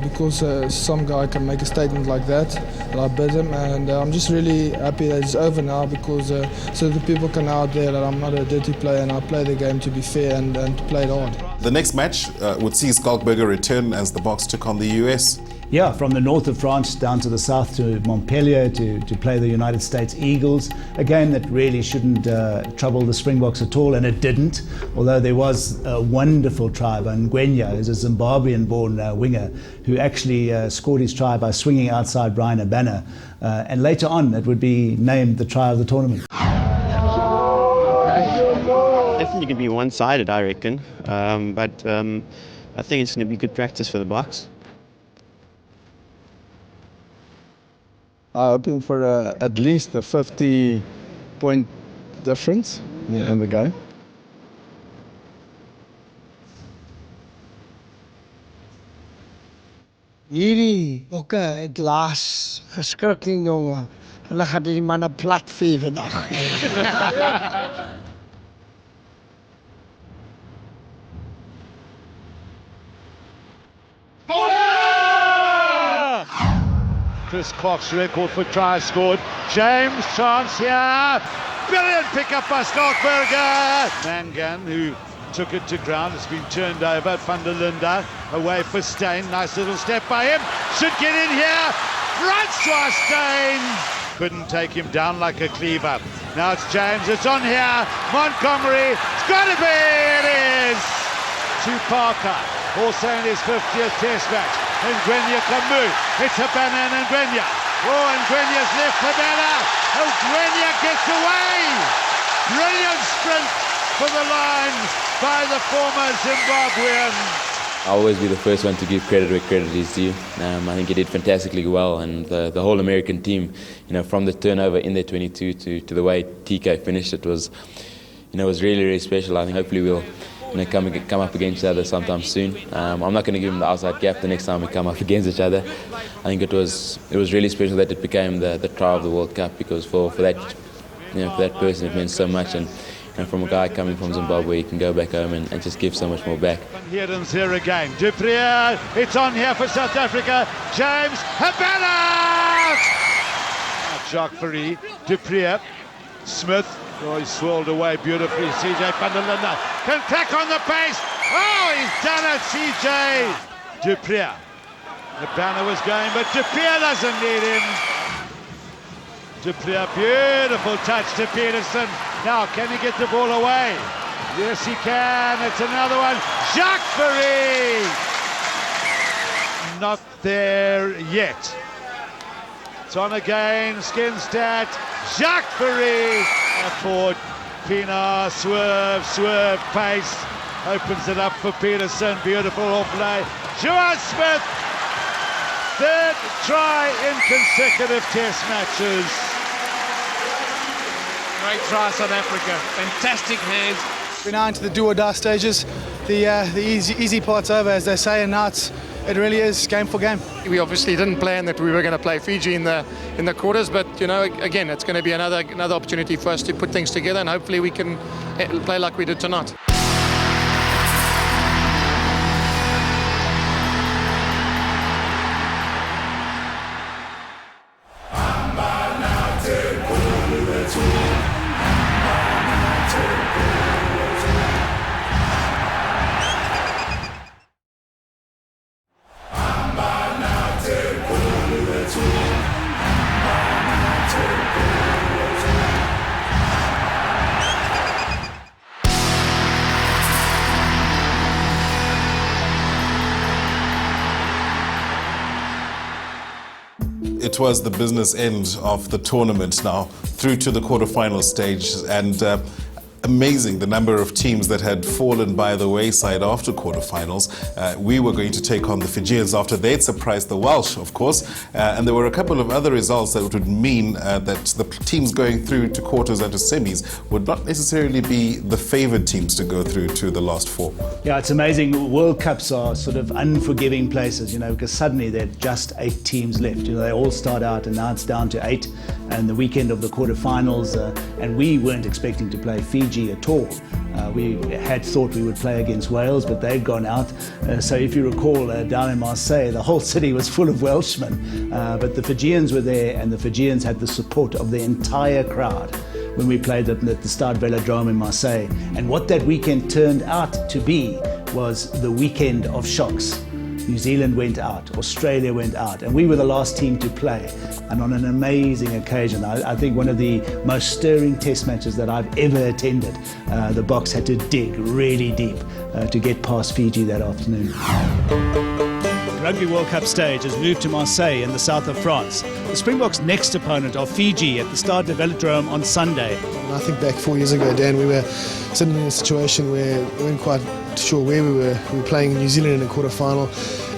because some guy can make a statement like that I bit him, and I'm just really happy that it's over now, because so the people can know out there that I'm not a dirty player and I play the game to be fair and to play it hard. The next match would see Skalkberger return as the Boks took on the US. Yeah, from the north of France down to the south to Montpellier to play the United States Eagles. A game that really shouldn't trouble the Springboks at all, and it didn't. Although there was a wonderful try by Ngwenya, who's a Zimbabwean-born winger, who actually scored his try by swinging outside Brian Abana. And later on, it would be named the try of the tournament. Definitely can be one-sided, I reckon. I think it's going to be good practice for the Bucks. I'm hoping for at least a 50-point difference in the game. Hierdie bokke het laas verskrikking, jongen. Hulle gaan die manne plat vee vandag. Chris Clark's record for tries scored. James, chance here. Brilliant pick up by Starkberger. Mangan, who took it to ground, has been turned over. Van der Linde away for Steyn. Nice little step by him. Should get in here. Francois Steyn. Couldn't take him down like a cleaver. Now it's James. It's on here. Montgomery. It's got to be. It is. To Parker. Also in his 50th test match. And Grenier can move. It's Habana and Grenier. Oh, and Grenier's left Habana. Oh, Grenier gets away. Brilliant sprint for the Lions by the former Zimbabwean. I'll always be the first one to give credit where credit is due. I think he did fantastically well, and the whole American team, from the turnover in their 22 to the way TK finished it was really, really special. I think hopefully we'll come up against each other sometime soon. I'm not going to give him the outside gap the next time we come up against each other. I think it was really special that it became the try of the World Cup, because for that for that person it meant so much, and from a guy coming from Zimbabwe, he can go back home and just give so much more back. Here and there again. Duprier, it's on here for South Africa. James Habana! Jacques Ferry, Duprier, Smith. Oh, he's swirled away beautifully. CJ Van der Linde can crack on the pace. Oh, he's done it, CJ. Duprier. The banner was going, but Duprier doesn't need him. Duprier, beautiful touch to Peterson. Now, can he get the ball away? Yes, he can. It's another one. Jacques Ferry. Not there yet. It's on again. Skinstad. Jacques Ferry. For Pienaar, swerve, pace, opens it up for Peterson, beautiful off play. Joan Smith, third try in consecutive test matches. Great try, South Africa, fantastic hands. We're now into the do or die stages. The easy part's over, as they say, and now it really is game for game. We obviously didn't plan that we were going to play Fiji in the quarters, but again, it's going to be another opportunity for us to put things together, and hopefully we can play like we did tonight. It was the business end of the tournament now, through to the quarterfinal stage, and amazing the number of teams that had fallen by the wayside after quarterfinals. We were going to take on the Fijians after they'd surprised the Welsh, of course, and there were a couple of other results that would mean that the teams going through to quarters and to semis would not necessarily be the favoured teams to go through to the last four. Yeah, it's amazing. World Cups are sort of unforgiving places, because suddenly there are just 8 teams left. They all start out and now it's down to 8, and the weekend of the quarterfinals, and we weren't expecting to play Fiji at all. We had thought we would play against Wales, but they'd gone out. So if you recall, down in Marseille, the whole city was full of Welshmen. But the Fijians were there, and the Fijians had the support of the entire crowd when we played at the Stade Velodrome in Marseille. And what that weekend turned out to be was the weekend of shocks. New Zealand went out, Australia went out, and we were the last team to play. And on an amazing occasion, I think one of the most stirring test matches that I've ever attended, the Boks had to dig really deep to get past Fiji that afternoon. The Rugby World Cup stage has moved to Marseille in the south of France. The Springboks' next opponent are Fiji at the Stade de Velodrome on Sunday. I think back 4 years ago, Dan, we were sitting in a situation where we weren't quite weren't sure where we were. We were playing New Zealand in a quarter-final,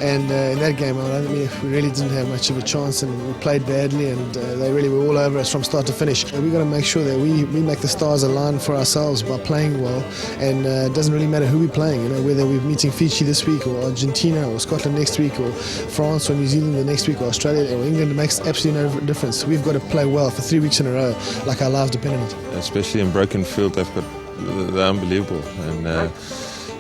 and in that game, we really didn't have much of a chance, and we played badly, and they really were all over us from start to finish. We've got to make sure that we make the stars align for ourselves by playing well, and it doesn't really matter who we're playing, whether we're meeting Fiji this week, or Argentina, or Scotland next week, or France or New Zealand the next week, or Australia or England. It makes absolutely no difference. We've got to play well for 3 weeks in a row, like our lives depend on it. Especially in broken field, they're unbelievable, and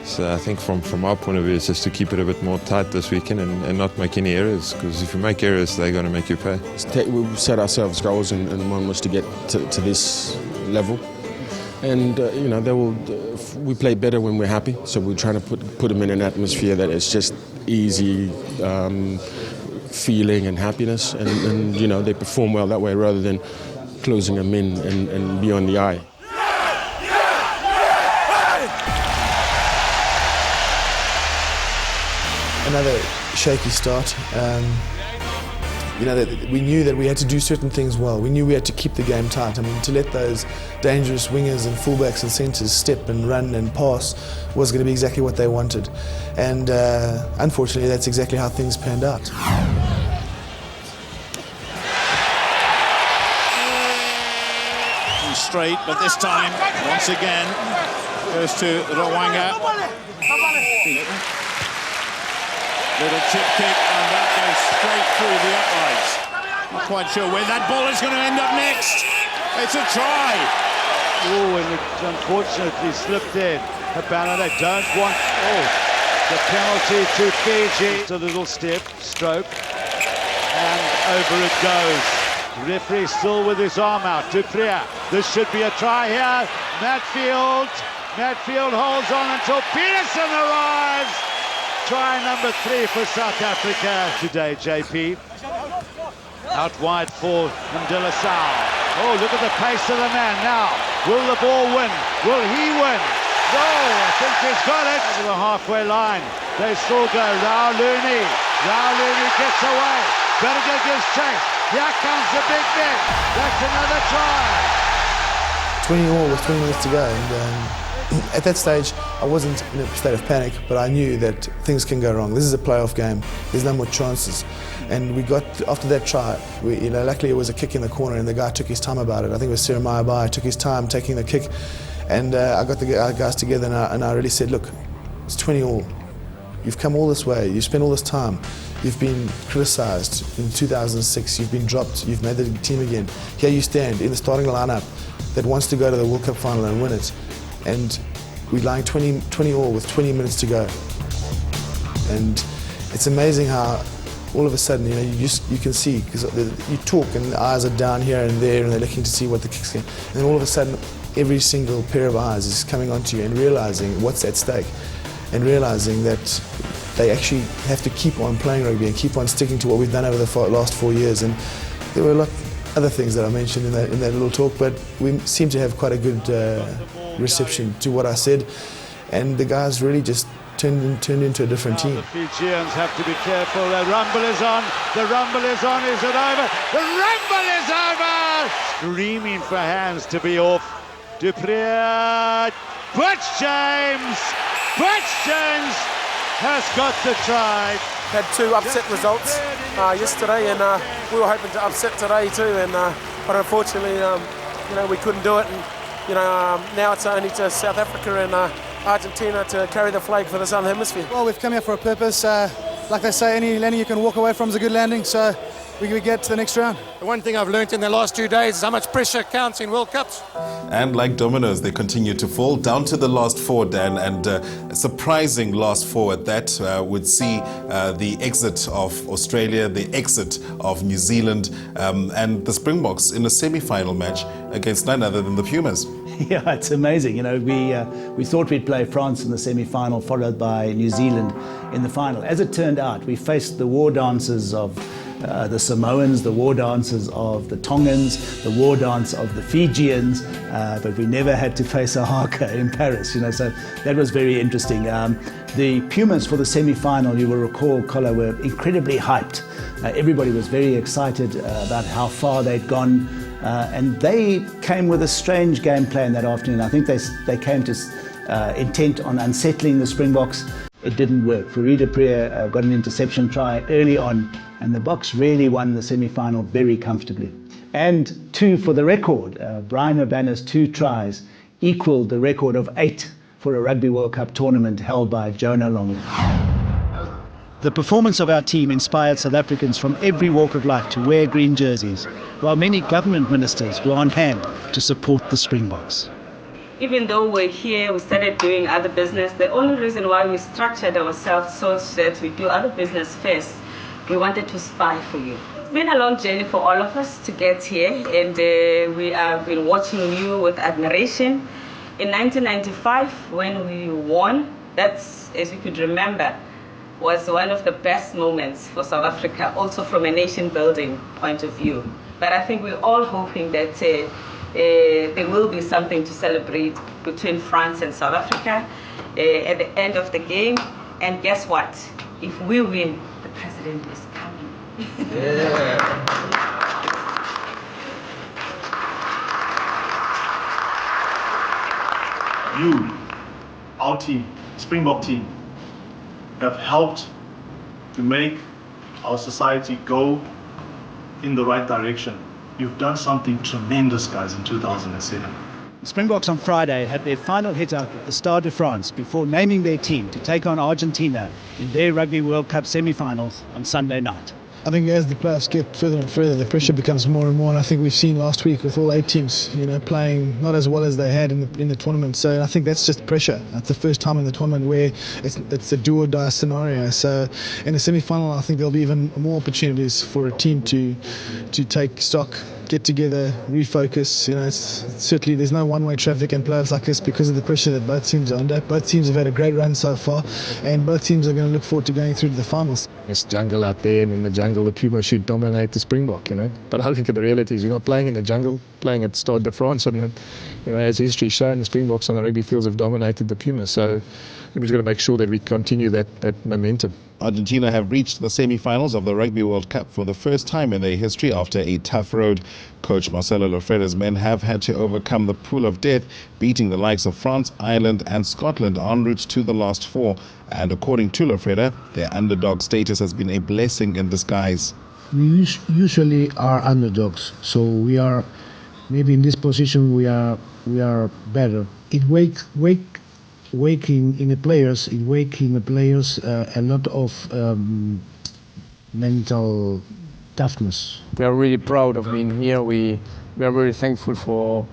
so I think from our point of view, it's just to keep it a bit more tight this weekend and not make any errors, because if you make errors, they're going to make you pay. We've set ourselves goals and one was to get to this level, and we play better when we're happy, so we're trying to put them in an atmosphere that is just easy feeling and happiness, and they perform well that way rather than closing them in and be on the eye. Another shaky start. We knew that we had to do certain things well. We knew we had to keep the game tight. To let those dangerous wingers and fullbacks and centres step and run and pass was going to be exactly what they wanted. And unfortunately, that's exactly how things panned out. Straight, but this time, once again, goes to Rawanga. Little chip kick, and that goes straight through the uprights. Not quite sure where that ball is going to end up next. It's a try. Oh, and it unfortunately slipped in. Habana, they don't want... Oh, the penalty to Fiji. It's a little step, stroke, and over it goes. Referee still with his arm out. Dupria, this should be a try here. Matfield holds on until Peterson arrives. Try number 3 for South Africa today, JP. Out wide for Mandela Sal. Oh, look at the pace of the man now. Will the ball win? Will he win? No, I think he's got it. Over the halfway line. They still go. Rao Looney gets away. Berger gives chase. Here comes the big net. That's another try. 20 with 20 minutes to go, and at that stage I wasn't in a state of panic, but I knew that things can go wrong. This is a playoff game. There's no more chances. And we got, after that try, luckily it was a kick in the corner, and the guy took his time about it. I think it was Jeremiah Bai, took his time taking the kick, and I got the guys together, and I really said, look, it's 20-all. You've come all this way. You spent all this time. You've been criticised in 2006. You've been dropped. You've made the team again. Here you stand in the starting lineup that wants to go to the World Cup final and win it. And we're lying 20-all with 20 minutes to go. And it's amazing how all of a sudden, you can see, because you talk and the eyes are down here and there and they're looking to see what the kicks can. And then all of a sudden, every single pair of eyes is coming onto you and realising what's at stake, and realising that they actually have to keep on playing rugby and keep on sticking to what we've done over the last 4 years. And there were a lot of other things that I mentioned in that little talk, but we seem to have quite a good reception to what I said, and the guys really just turned into a different team. The Fijians have to be careful. The rumble is on. The rumble is on. Is it over? The rumble is over! Screaming for hands to be off. Dupria. Butch James has got the try. Had 2 upset results yesterday, and we were hoping to upset today too, and but unfortunately, we couldn't do it. And now it's only to South Africa and Argentina to carry the flag for the Southern Hemisphere. Well, we've come here for a purpose. Like they say, any landing you can walk away from is a good landing. So we get to the next round. The one thing I've learned in the last 2 days is how much pressure counts in World Cups. And like dominoes, they continue to fall down to the last 4, Dan, and a surprising last 4 at that would see the exit of Australia, the exit of New Zealand, and the Springboks in a semi-final match against none other than the Pumas. Yeah, it's amazing. We thought we'd play France in the semi-final, followed by New Zealand in the final. As it turned out, we faced the war dances of the Samoans, the war dancers of the Tongans, the war dance of the Fijians, but we never had to face a haka in Paris, so that was very interesting. The Pumas for the semi-final, you will recall, Kola, were incredibly hyped. Everybody was very excited about how far they'd gone, and they came with a strange game plan that afternoon. I think they came to intent on unsettling the Springboks. It didn't work. Farid Priya got an interception try early on, and the Boks really won the semi-final very comfortably. And 2 for the record. Brian Urbana's 2 tries equaled the record of 8 for a Rugby World Cup tournament held by Jonah Longley. The performance of our team inspired South Africans from every walk of life to wear green jerseys, while many government ministers were on hand to support the Springboks. Even though we're here, we started doing other business. The only reason why we structured ourselves so that we do other business first, we wanted to spy for you. It's been a long journey for all of us to get here, and we have been watching you with admiration. In 1995, when we won, that's, as you could remember, was one of the best moments for South Africa, also from a nation-building point of view. But I think we're all hoping that there will be something to celebrate between France and South Africa at the end of the game. And guess what? If we win, the president is coming. You, our team, Springbok team, have helped to make our society go in the right direction. You've done something tremendous, guys, in 2007. The Springboks on Friday had their final hit-out at the Stade de France before naming their team to take on Argentina in their Rugby World Cup semi-finals on Sunday night. I think as the playoffs get further and further, the pressure becomes more and more. And I think we've seen last week with all 8 teams, playing not as well as they had in the tournament. So I think that's just pressure. That's the first time in the tournament where it's a do or die scenario. So in the semi-final, I think there'll be even more opportunities for a team to take stock, get together, refocus. It's certainly there's no one-way traffic in playoffs like this because of the pressure that both teams are under. Both teams have had a great run so far, and both teams are going to look forward to going through to the finals. It's jungle out there, and in the jungle the Puma should dominate the Springbok, But I think the reality is you're not playing in the jungle, playing at Stade de France. I mean, as history shown, the Springboks on the rugby fields have dominated the Puma. So we're just going to make sure that we continue that momentum. Argentina have reached the semi-finals of the Rugby World Cup for the first time in their history after a tough road. Coach Marcelo Lofreda's men have had to overcome the pool of death, beating the likes of France, Ireland and Scotland en route to the last 4. And according to Lofreda, their underdog status has been a blessing in disguise. We usually are underdogs, so we are maybe in this position we are better. It waking in the players a lot of mental toughness. We are really proud of being here. We are very thankful for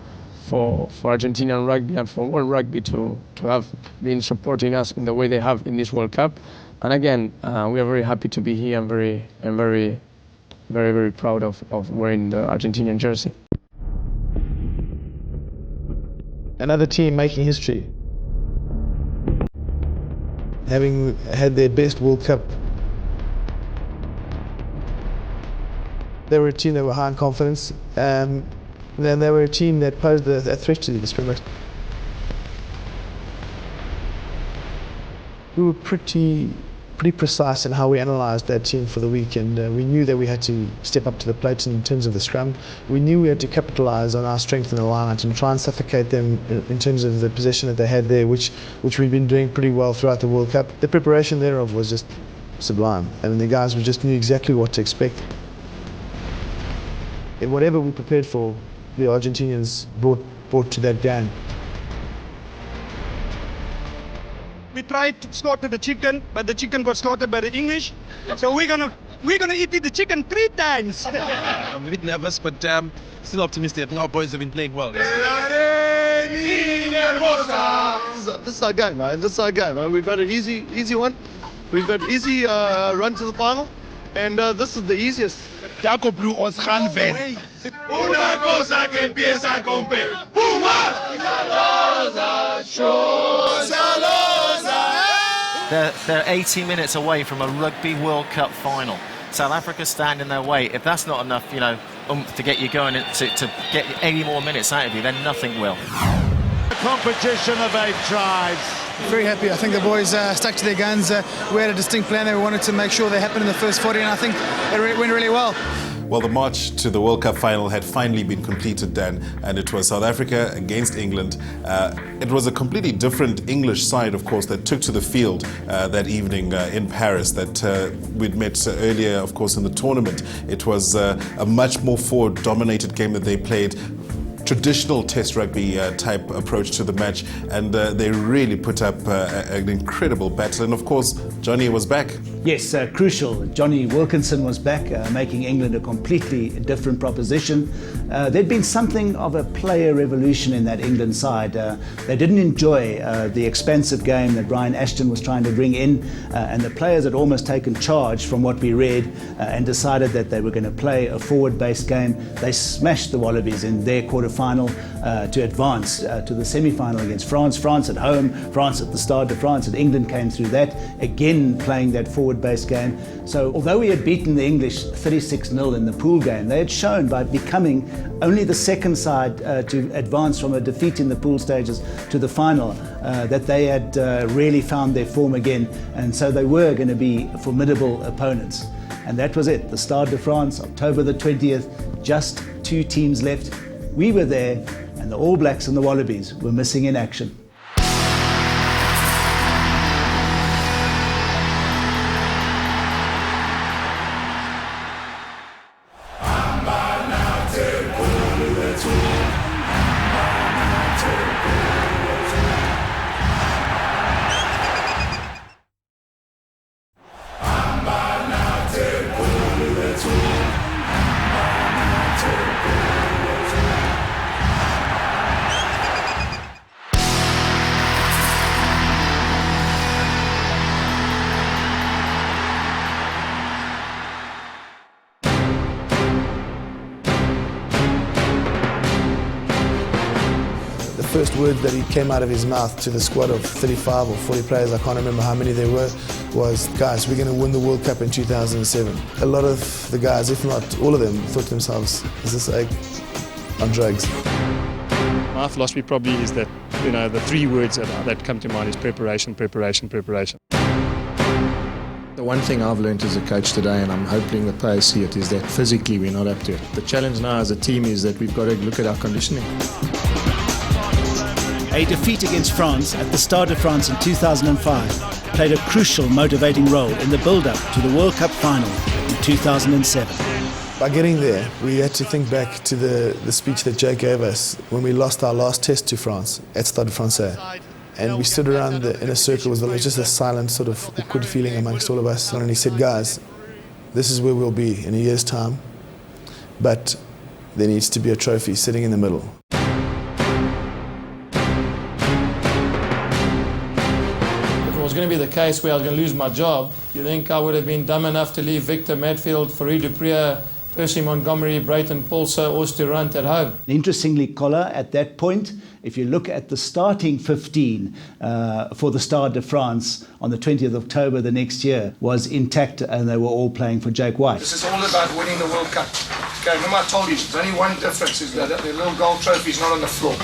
Argentinian rugby and for world rugby to have been supporting us in the way they have in this World Cup. And again, we are very happy to be here and very proud of wearing the Argentinian jersey. Another team making history, having had their best World Cup. They were a team that were high in confidence, and then they were a team that posed a threat to the Springboks. We were pretty precise in how we analysed that team for the week, and we knew that we had to step up to the plate in terms of the scrum. We knew we had to capitalise on our strength in the line and try and suffocate them in terms of the possession that they had there, which we've been doing pretty well throughout the World Cup. The preparation thereof was just sublime, and the guys just knew exactly what to expect. And whatever we prepared for, the Argentinians brought to that game. We tried to slaughter the chicken, but the chicken got slaughtered by the English. So we're gonna eat the chicken 3 times. I'm a bit nervous, but still optimistic. Our boys have been playing well. This is our game, man. This is our game, man. We've had an easy one. We've had easy run to the final, and this is the easiest. Jacob Blue ons gaan wen. Una cosa que empieza con P. Puma! They're 80 minutes away from a Rugby World Cup final. South Africa stand in their way. If that's not enough, to get you going, to get 80 more minutes out of you, then nothing will. A competition of 8 tries. Very happy. I think the boys stuck to their guns. We had a distinct plan that we wanted to make sure they happened in the first 40, and I think it went really well. Well, the march to the World Cup final had finally been completed, Dan, and it was South Africa against England. It was a completely different English side, of course, that took to the field that evening in Paris that we'd met earlier, of course, in the tournament. It was a much more forward-dominated game that they played. Traditional Test rugby type approach to the match, and they really put up an incredible battle. And of course, Johnny was back. Yes, crucial. Johnny Wilkinson was back, making England a completely different proposition. There'd been something of a player revolution in that England side. They didn't enjoy the expansive game that Brian Ashton was trying to bring in, and the players had almost taken charge from what we read and decided that they were going to play a forward-based game. They smashed the Wallabies in their quarterfinal to advance to the semi-final against France. France at home, France at the Stade de France, and England came through that, again playing that forward-based game. So although we had beaten the English 36-0 in the pool game, they had shown by becoming only the second side to advance from a defeat in the pool stages to the final that they had really found their form again, and so they were going to be formidable opponents. And that was it, the Stade de France, October the 20th, just 2 teams left. We were there, and the All Blacks and the Wallabies were missing in action. The first word that he came out of his mouth to the squad of 35 or 40 players, I can't remember how many there were, was, guys, we're going to win the World Cup in 2007. A lot of the guys, if not all of them, thought to themselves, is this egg on drugs? My philosophy probably is that, the 3 words that come to mind is preparation, preparation, preparation. The one thing I've learned as a coach today, and I'm hoping the players see it, is that physically we're not up to it. The challenge now as a team is that we've got to look at our conditioning. A defeat against France at the Stade de France in 2005 played a crucial motivating role in the build-up to the World Cup final in 2007. By getting there, we had to think back to the speech that Jake gave us when we lost our last test to France at Stade de France. And we stood around in a circle. It was just a silent sort of awkward feeling amongst all of us. And he said, guys, this is where we'll be in a year's time, but there needs to be a trophy sitting in the middle. If it was going to be the case where I was going to lose my job, do you think I would have been dumb enough to leave Victor Matfield, Farid Dupree, Percy Montgomery, Brayton Paulser, or Sturant at home? Interestingly, Collar, at that point, if you look at the starting 15 for the Stade de France on the 20th of October the next year was intact, and they were all playing for Jake White. This is all about winning the World Cup. Okay, remember I told you, there's only one difference, is that the little gold trophy is not on the floor.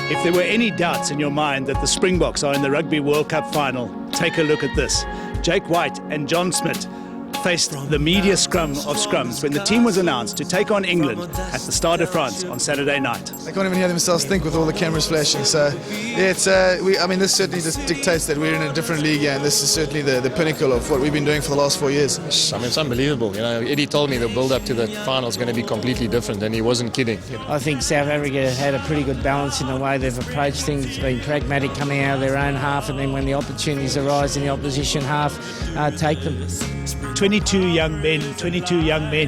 If there were any doubts in your mind that the Springboks are in the Rugby World Cup final, take a look at this. Jake White and John Smith faced the media scrum of scrums when the team was announced to take on England at the Stade de France on Saturday night. They can't even hear themselves think with all the cameras flashing. So, yeah, it's this certainly just dictates that we're in a different league, and this is certainly the pinnacle of what we've been doing for the last 4 years. I mean, it's unbelievable. Eddie told me the build-up to the final is going to be completely different, and he wasn't kidding. I think South Africa had a pretty good balance in the way they've approached things, being pragmatic coming out of their own half, and then when the opportunities arise in the opposition half, take them. 22 young men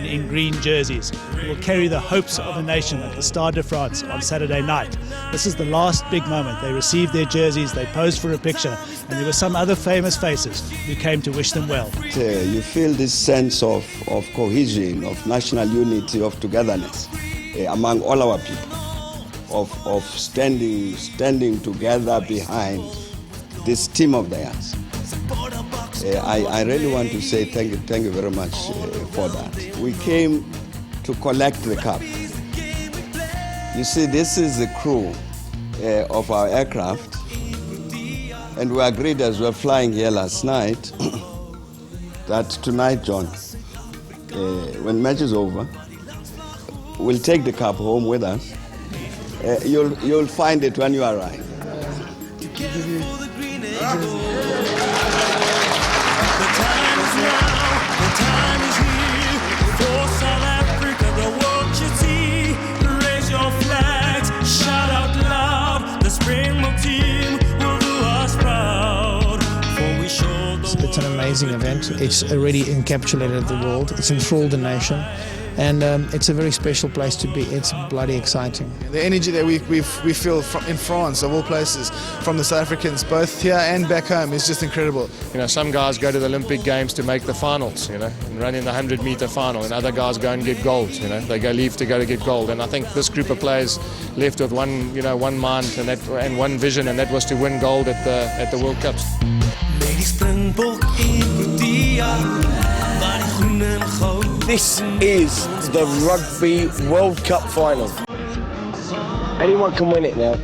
in green jerseys who will carry the hopes of a nation at the Stade de France on Saturday night. This is the last big moment. They received their jerseys, they posed for a picture, and there were some other famous faces who came to wish them well. You feel this sense of cohesion, of national unity, of togetherness among all our people, of standing together behind this team of theirs. I really want to say thank you very much for that. We came to collect the cup. You see, this is the crew of our aircraft. And we agreed as we were flying here last night that tonight, John, when match is over, we'll take the cup home with us. You'll find it when you arrive. It's an amazing event. It's already encapsulated the world. It's enthralled the nation. And it's a very special place to be. It's bloody exciting. The energy that we feel in France, of all places, from the South Africans, both here and back home, is just incredible. You know, some guys go to the Olympic Games to make the finals, you know, and run in the 100-meter final, and other guys go and get gold, you know. They leave to go to get gold. And I think this group of players left with one mind and one vision, and that was to win gold at the World Cups. This is the Rugby World Cup final. Anyone can win it now.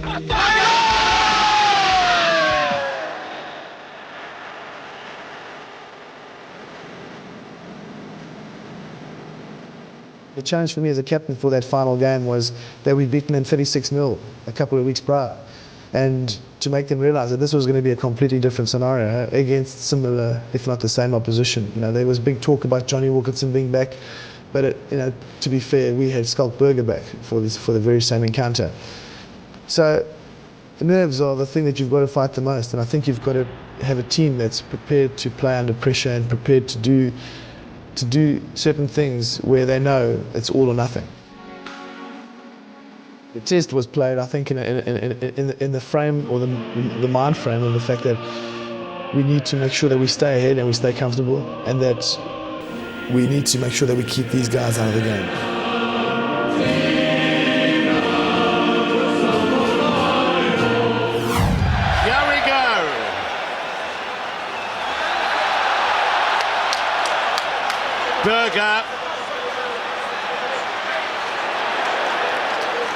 The challenge for me as a captain for that final game was that we'd beaten them 36-0 a couple of weeks prior. And to make them realise that this was going to be a completely different scenario against similar, if not the same opposition. You know, there was big talk about Johnny Wilkinson being back, but to be fair, we had Skulk Burger back for the very same encounter. So the nerves are the thing that you've got to fight the most, and I think you've got to have a team that's prepared to play under pressure and prepared to do certain things where they know it's all or nothing. The test was played, I think, in the frame or the mind frame of the fact that we need to make sure that we stay ahead and we stay comfortable, and that we need to make sure that we keep these guys out of the game. Here we go. Burger.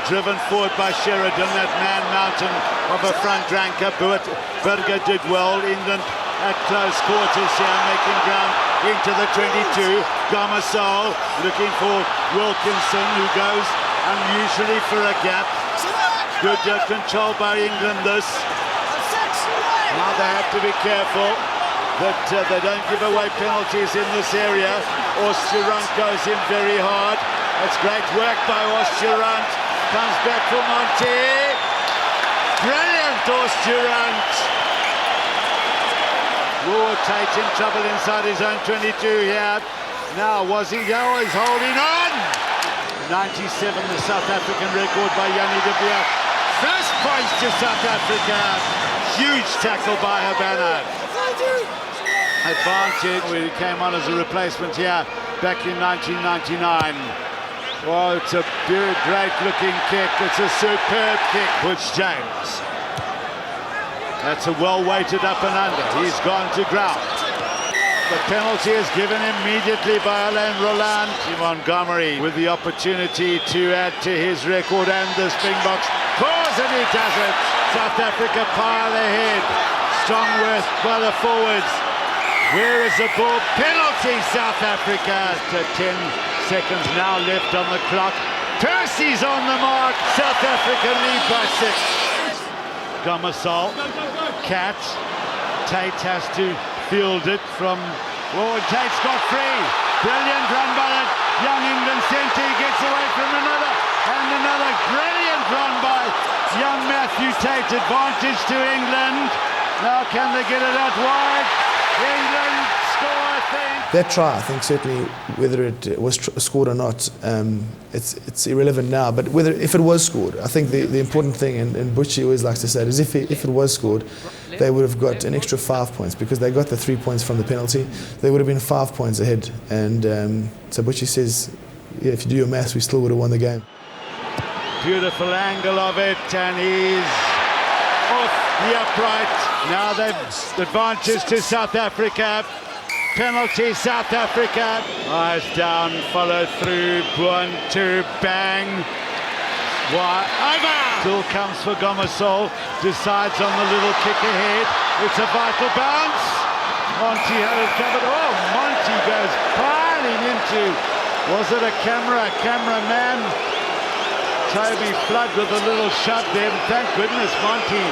Driven forward by Sheridan, that man mountain of a front ranker. Burger did well. England at close quarters here, making ground into the 22. Gamasol looking for Wilkinson, who goes unusually for a gap. Good control by England this. Now they have to be careful that they don't give away penalties in this area. Osterrand goes in very hard. That's great work by Osterrand. Comes back for Monty. Brilliant, Osterrand. Tate in trouble inside his own 22 here. Now, was he always holding on? 97, the South African record by Jannie de Beer. First points to South Africa. Huge tackle by Habana. Advantage. We came on as a replacement here back in 1999. Well, it's a great-looking kick. It's a superb kick. Butch James. That's a well-weighted up and under. He's gone to ground. The penalty is given immediately by Alain Roland. Montgomery with the opportunity to add to his record, and the Springboks cause, and he does it. South Africa pile ahead. Strongworth by the forwards. Where is the ball? Penalty, South Africa. 10 seconds now left on the clock. Percy's on the mark. South Africa lead by 6. Gamasol. Cat. Tate has to field it from... Oh, Tate's got free. Brilliant run by that young England centre. He gets away from another. And another brilliant run by young Matthew Tate. Advantage to England. Now can they get it out wide? England score, I think. That try, I think, certainly, whether it was scored or not, it's irrelevant now. But if it was scored, I think the important thing, and Butchie always likes to say it, is if it was scored, they would have got an extra 5 points, because they got the 3 points from the penalty. They would have been 5 points ahead. And so Butchie says, yeah, if you do your maths, we still would have won the game. Beautiful angle of it, and he's off the upright. Now they've advantage to South Africa. Penalty, South Africa. Eyes down, followed through. 1, 2, bang. Over. Still comes for Gamasol. Decides on the little kick ahead. It's a vital bounce. Monty had it covered. Oh, Monty goes piling into, was it a cameraman? Toby Flood with a little shove there. Thank goodness Monty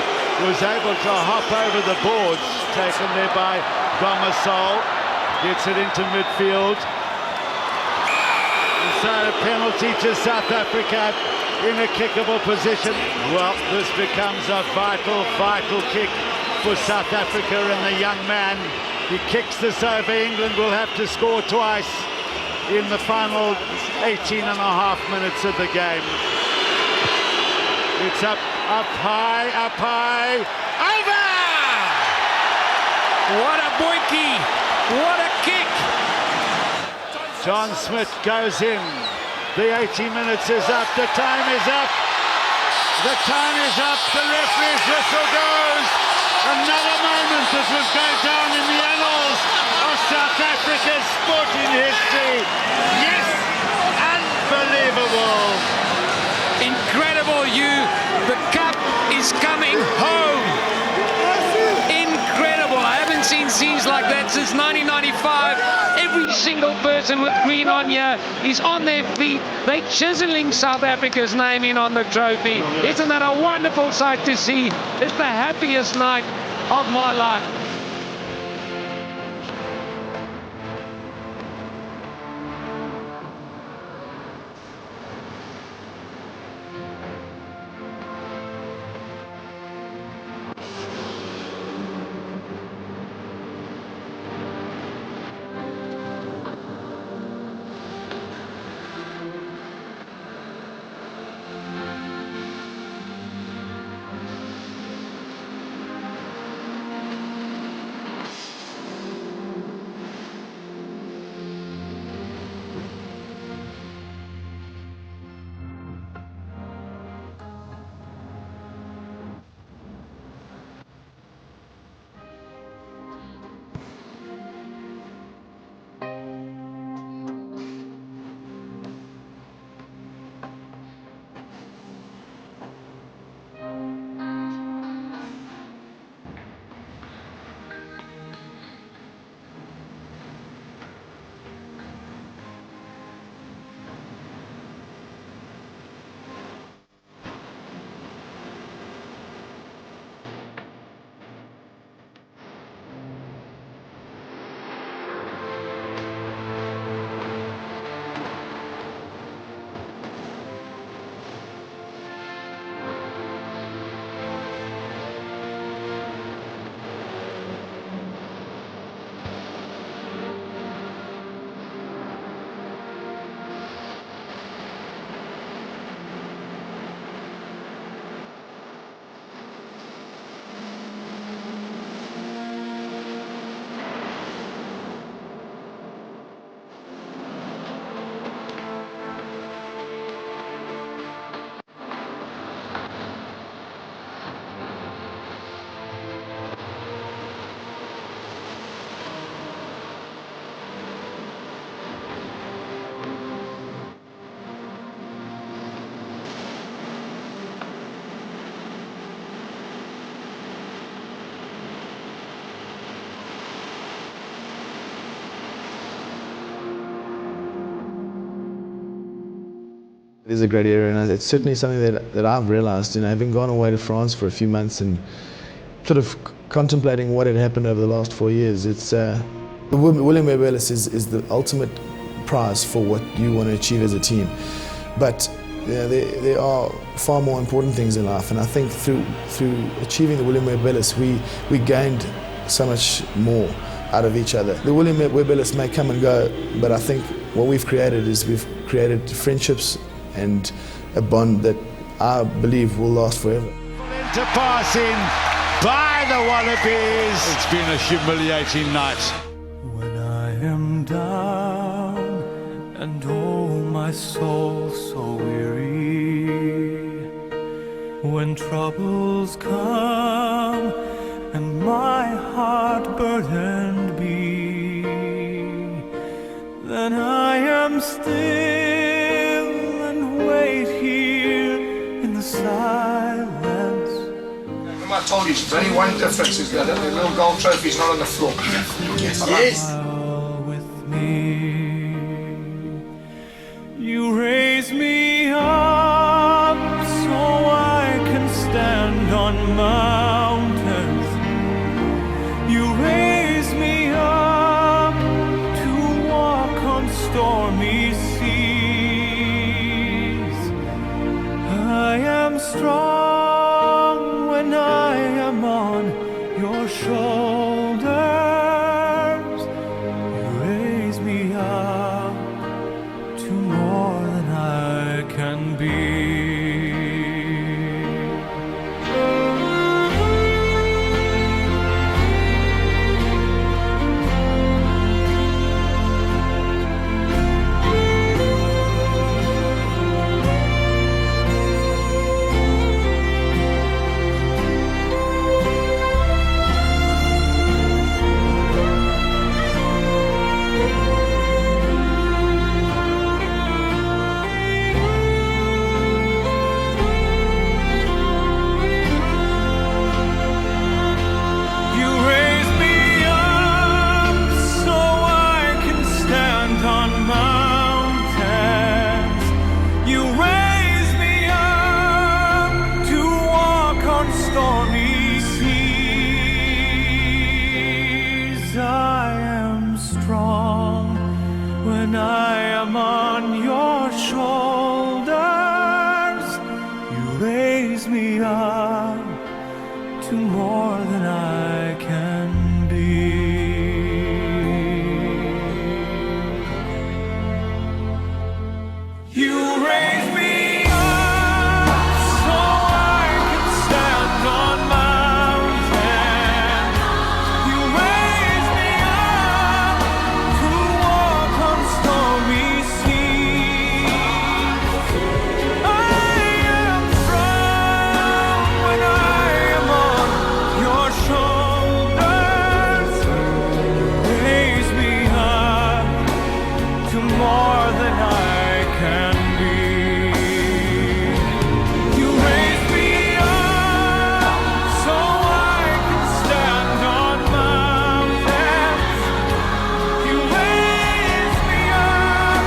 was able to hop over the boards. Taken there by Gomasol. Gets it into midfield. Inside a penalty to South Africa in a kickable position. Well, this becomes a vital kick for South Africa, and the young man, he kicks this over. England will have to score twice in the final 18 and a half minutes of the game. It's up high, over! What a boykie! What a kick! John Smith goes in. The 80 minutes is up. The time is up. The time is up. The referee's whistle goes. Another moment that will go down in the annals of South Africa's sporting history. Yes, unbelievable. Incredible, the cup is coming home. Incredible. I haven't seen scenes like that since 1995. Every single person with green on here is on their feet. They're chiseling South Africa's name in on the trophy. Isn't that a wonderful sight to see? It's the happiest night of my life. It is a great area, and it's certainly something that I've realised, having gone away to France for a few months and sort of contemplating what had happened over the last 4 years. It's William Webb Ellis is the ultimate prize for what you want to achieve as a team, but there are far more important things in life, and I think through achieving the William Webb Ellis, we gained so much more out of each other. The William Webb Ellis may come and go, but I think what we've created friendships and a bond that I believe will last forever. Into passing by the Wallabies. It's been a humiliating night. When I am down and oh my soul so weary, when troubles come and my heart burdened be, then I am still and wait here in the silence. No matter told you, there's only one difference, is that the little gold trophy is not on the floor. Yes. You raise me up so I can stand on mountains. You raise me up to walk on stormy seas. I am strong when I am on your shoulders. You raise me up to more than I can be. When I am on your shoulders, you raise me up to more than I can be. You raise me up so I can stand on mountains. You raise me up to walk on stormy seas. I am strong when I am on your shoulders. You raise me up to more than I can be. You raise me up so I can stand on mountains. You raise me up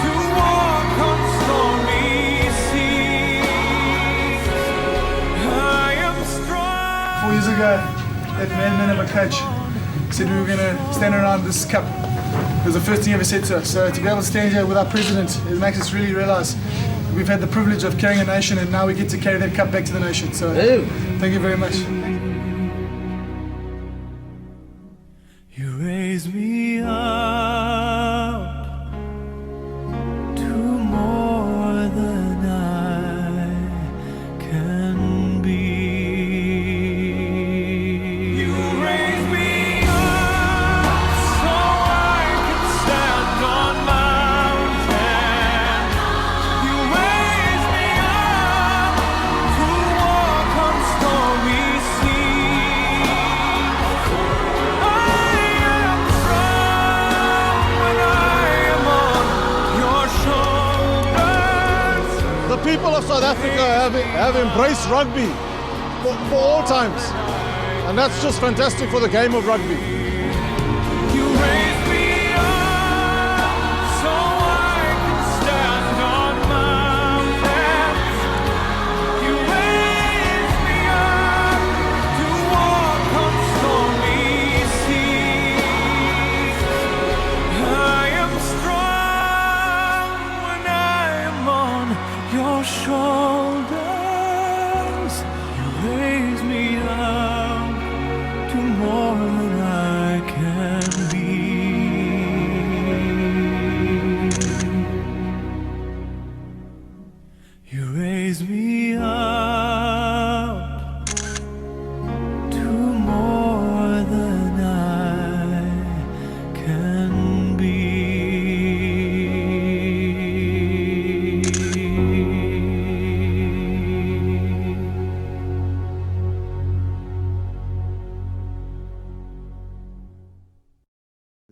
to walk on stormy seas. I am strong. 4 years ago, that madman of a coach said we were going to stand around this cup. It was the first thing he ever said to us. So to be able to stand here with our president, it makes us really realize we've had the privilege of carrying a nation, and now we get to carry that cup back to the nation. So thank you very much. You raise me up to more than I can be. You raise me up so I can stand on mountains. You raise me up to walk on stormy seas. I am strong when I am on your shoulders. The people of South Africa have embraced rugby for all times. And that's just fantastic for the game of rugby. You raise me up so I can stand on mountains. You raise me up to walk on stormy seas. I am strong when I am on your shoulders. You raise me up to more than I can be. You raise me up to more than I can be.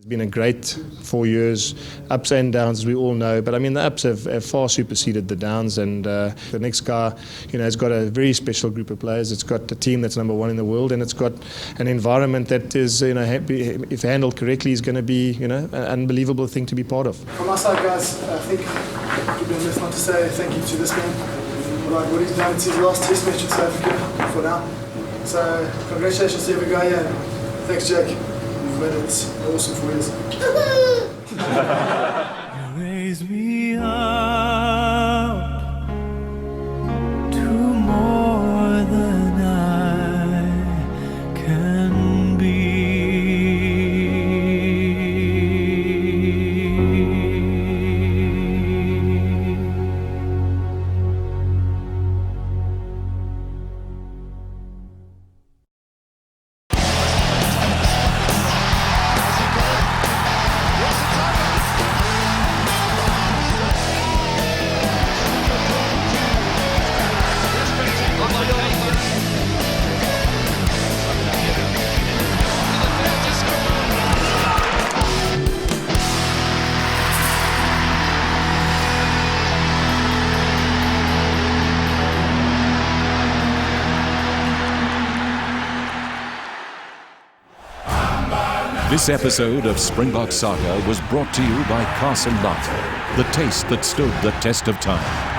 It's been a great 4 years, ups and downs, as we all know. But I mean, the ups have far superseded the downs. And the next guy, has got a very special group of players. It's got a team that's number one in the world, and it's got an environment that is, if handled correctly, is going to be, an unbelievable thing to be part of. From my side, guys, I think it would be amiss not to say thank you to this man. Like what he's done, it's his last test match in South Africa for now. So congratulations to every guy here. Thanks, Jake. You've made it awesome for years. You raise me up to more than I can be. This episode of Springbok Saga was brought to you by Castle Lager, the taste that stood the test of time.